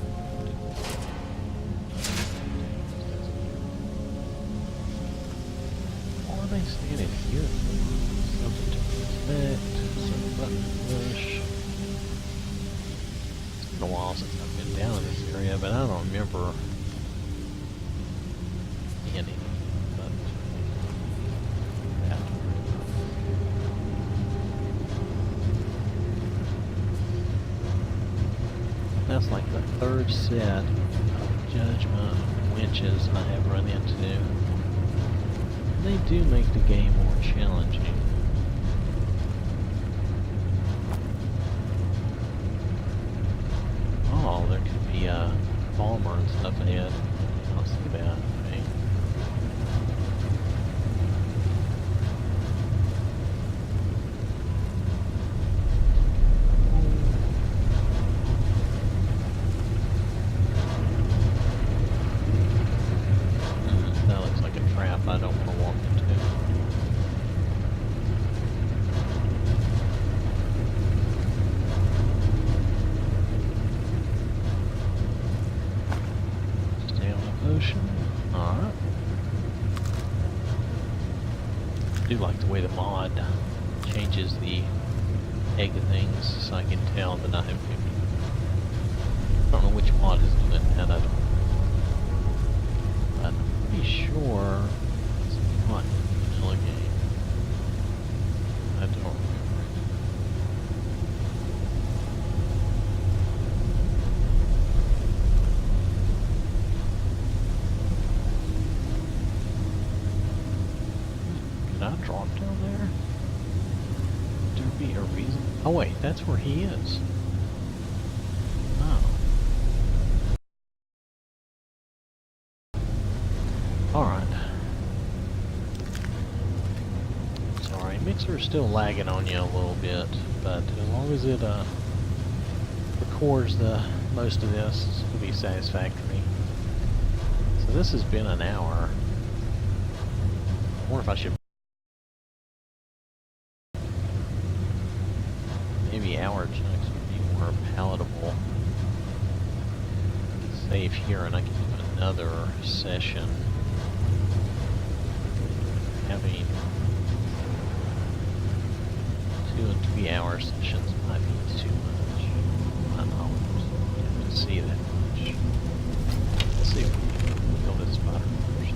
Why are they standing here? Something to protect, some button push. It's been a while since I've been down in this area, but I don't remember any. That's like the third set of judgment winches I have run into. They do make the game more challenging. Oh, there could be a bomber and stuff ahead. I'll see that. Okay. That looks like a trap I don't want to walk into. Stay on the potion. Alright. I do like the way the mod changes the egg things so I can tell that I have 50. I don't know which mod is doing that, I don't know. But I'm pretty sure it's not in the vanilla game. I don't remember it. Can I drop down there? Would there be a reason? Oh wait, that's where he is. processor's still lagging on you a little bit, but as long as it records the most of this, it'll be satisfactory. So this has been an hour. I wonder if I should maybe hour chunks would be more palatable. I can save here and I can do another session. Having 2 and 3 hour sessions might be too much. I don't know. You have to see that much. Let's see if we can kill this spider first.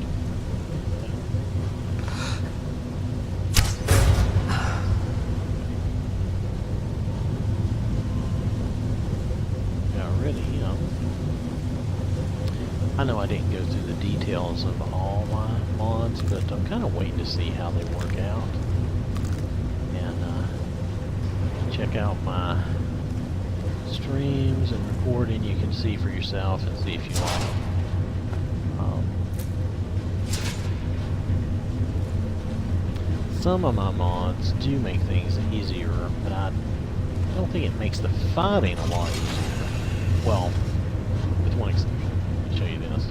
Got rid of him. I know I didn't go through the details of all my mods, but I'm kind of waiting to see how they work out. And check out my streams and recording. You can see for yourself and see if you like them. Some of my mods do make things easier, but I don't think it makes the fighting a lot easier. Well, with one exception. Let me show you this.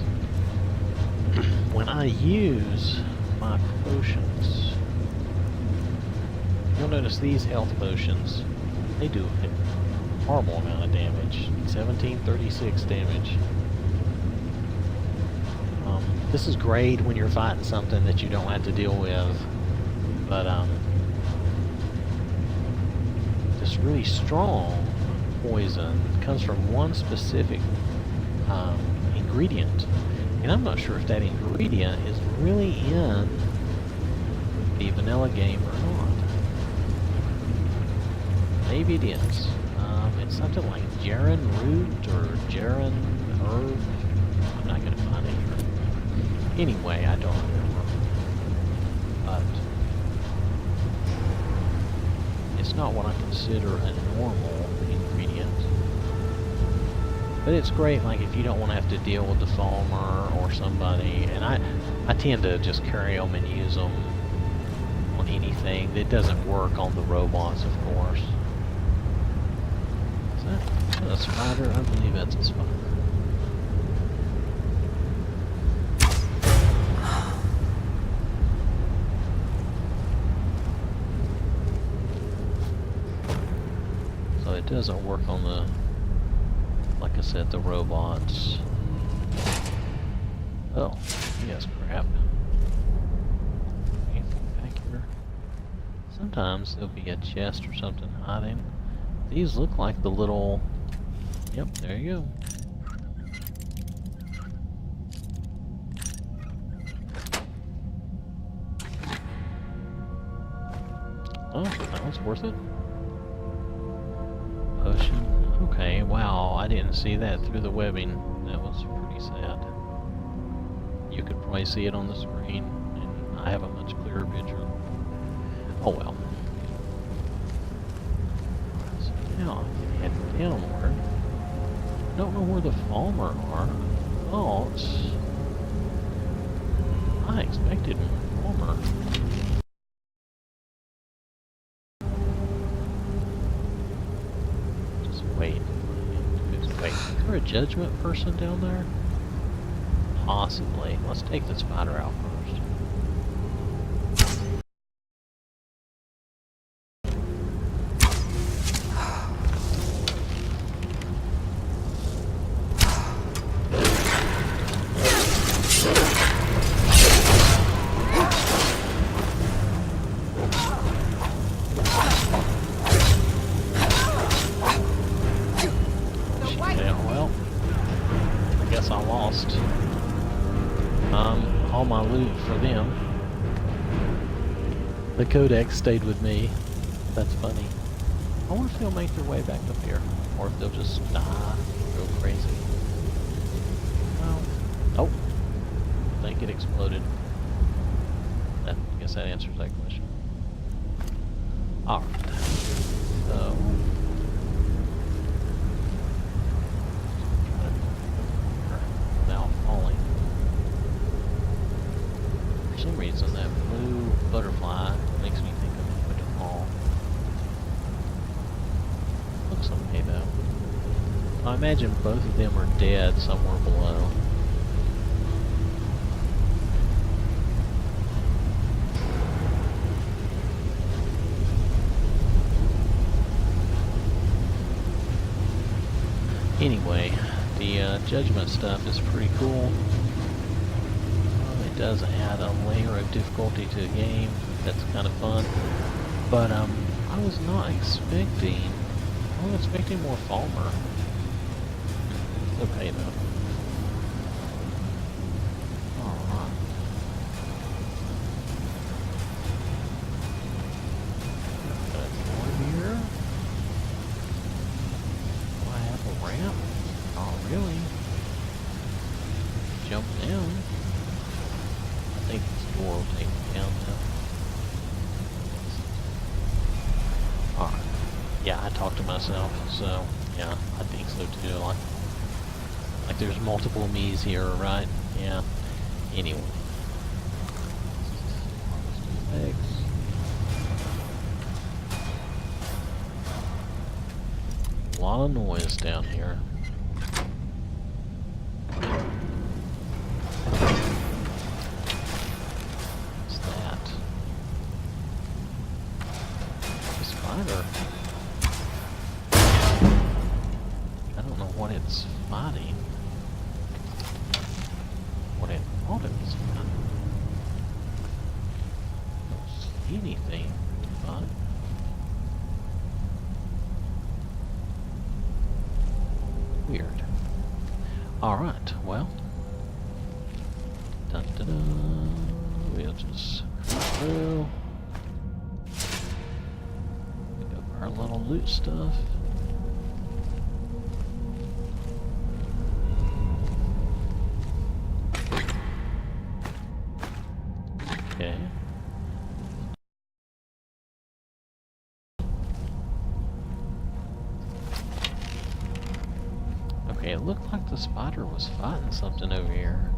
When I use my potions, you'll notice these health potions, they do a horrible amount of damage. 1736 damage. This is great when you're fighting something that you don't have to deal with, but this really strong poison comes from one specific ingredient. And I'm not sure if that ingredient is really in the vanilla game or not. Maybe it is. It's something like Jaren root or Jaren herb. I'm not going to find it here. Anyway, I don't remember. But it's not what I consider a normal ingredient. But it's great, like, if you don't want to have to deal with the farmer or somebody, and I tend to just carry them and use them on anything. It doesn't work on the robots, of course. Is that a spider? I believe that's a spider. So it doesn't work on the, like I said, the robots. Oh, yes, crap. Anything back here? Sometimes there'll be a chest or something hiding. These look like the little... Yep, there you go. Oh, that was worth it. Potion. Okay, wow, I didn't see that through the webbing. That was pretty sad. You could probably see it on the screen, and I have a much clearer picture. Oh well. So now I can head downward. I don't know where the farmer are. Oh, I expected more farmer. Wait. Wait, is there a judgment person down there? Possibly. Let's take the spider out first. All my loot for them. The codex stayed with me. That's funny. I wonder if they'll make their way back up here, or if they'll just die, go crazy. Well, oh, I think it exploded. I guess that answers that question. All right. So. Now falling. For some reason, that blue butterfly makes me think of a I imagine both of them are dead somewhere below. Anyway, the judgment stuff is pretty cool. It does add a layer of difficulty to the game. That's kind of fun. But I was not expecting. I was expecting more Falmer. It's okay though. Alright. One here. Do I have a ramp? Oh really? Jump down. I think this door will take me down now. Alright. Yeah, I talked to myself, so yeah, I think so too. Like there's multiple me's here, right? Yeah. Anyway. Eggs. A lot of noise down here. What's that? A spider. I don't know what it's fighting. What it thought it was fighting. I don't see anything fun. Weird. Alright, well. Dun, dun, dun. We'll just go through. Pick up our little loot stuff. Okay. Okay, it looked like the spider was fighting something over here.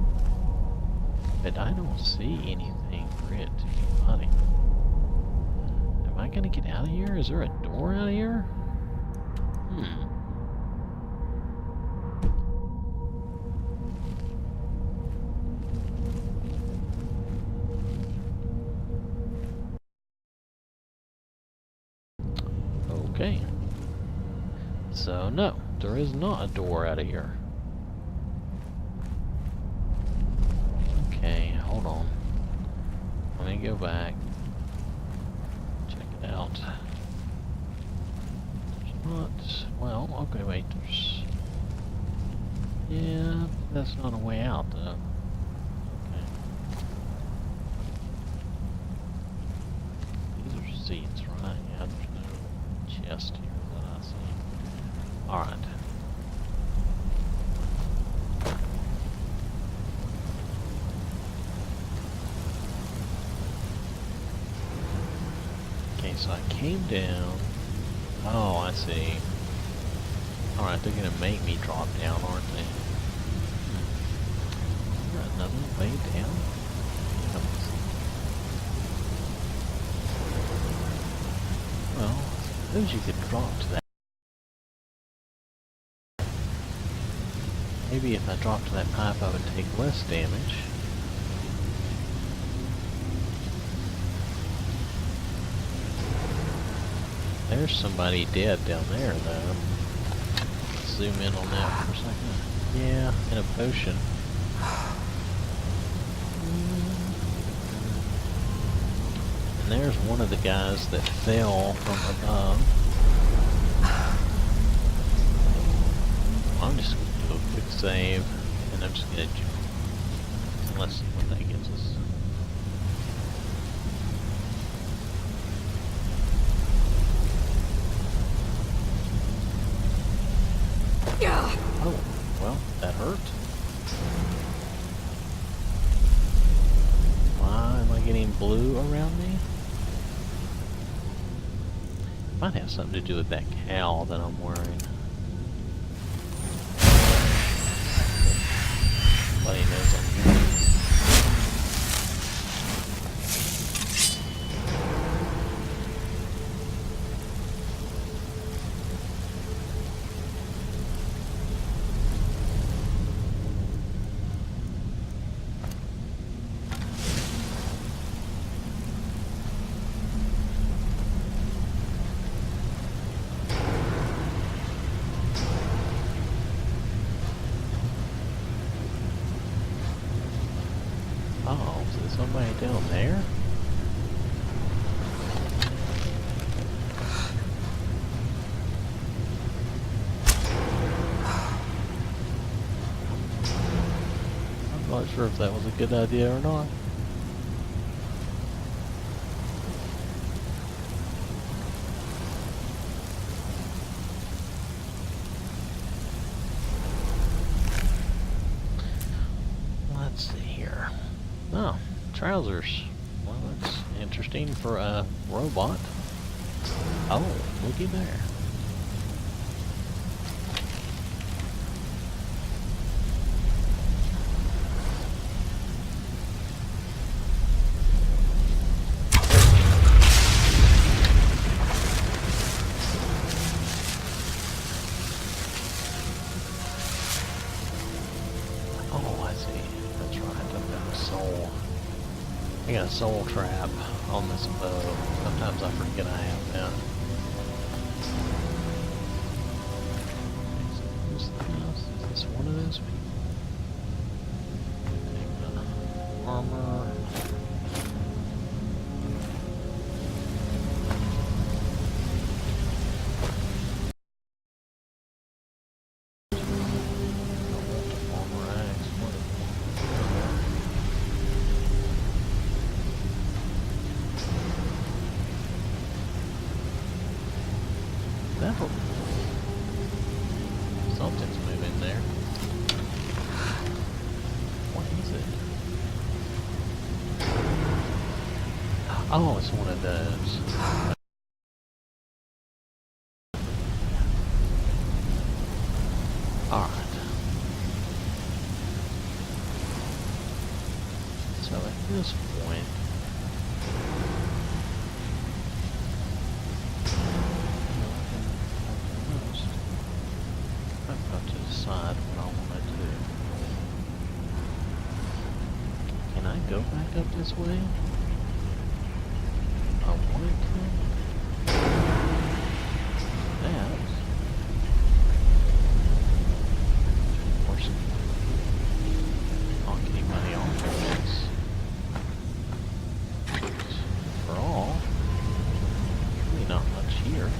But I don't see anything for it to be fighting. Am I gonna get out of here? Is there a door out of here? Okay. So, no, there is not a door out of here. Okay, hold on. Let me go back. Check it out. There's not... Well, okay, wait, there's... Yeah, that's not a way out, though. Okay. These are seats, right? Yeah, there's no chest here that I see. Alright. Okay, so I came down. Oh, I see. Alright, they're gonna make me drop down, aren't they? Is there another way down? Well, I suppose you could drop to that. Maybe if I dropped to that pipe I would take less damage. There's somebody dead down there though. Let's zoom in on that for a second. Yeah, and a potion. And there's one of the guys that fell from above. I'm just going to do a quick save, and I'm just going to jump. Let's see what that gets us. Oh, well, that hurt. Why am I getting blue around me? Might have something to do with that cowl that I'm wearing. Somebody knows I'm here. Somebody down there? I'm not sure if that was a good idea or not. Let's see here. Oh, trousers. Well, that's interesting for a robot. Oh, looky there. Oh, I see. That's right. I've got a soul. I got a soul trap on this bow. Sometimes I forget I have that. Who's this? Is this one of those people? Take the armor. Something's moving there. What is it? Oh, it's one of those. Alright. So at this point, I've got to decide what I want to do. Can I go back up this way? I wanted to. That. Of course, not getting money off of this. For all, really not much here.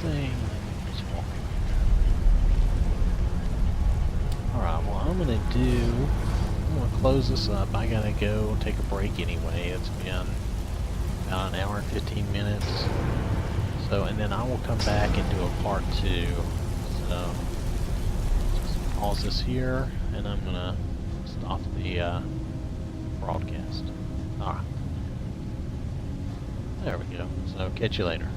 Thing. Alright, well I'm gonna close this up. I gotta go take a break anyway. It's been about an hour and 15 minutes. So, and then I will come back and do a part 2. So, just pause this here, and I'm gonna stop the broadcast. Alright. There we go. So, catch you later.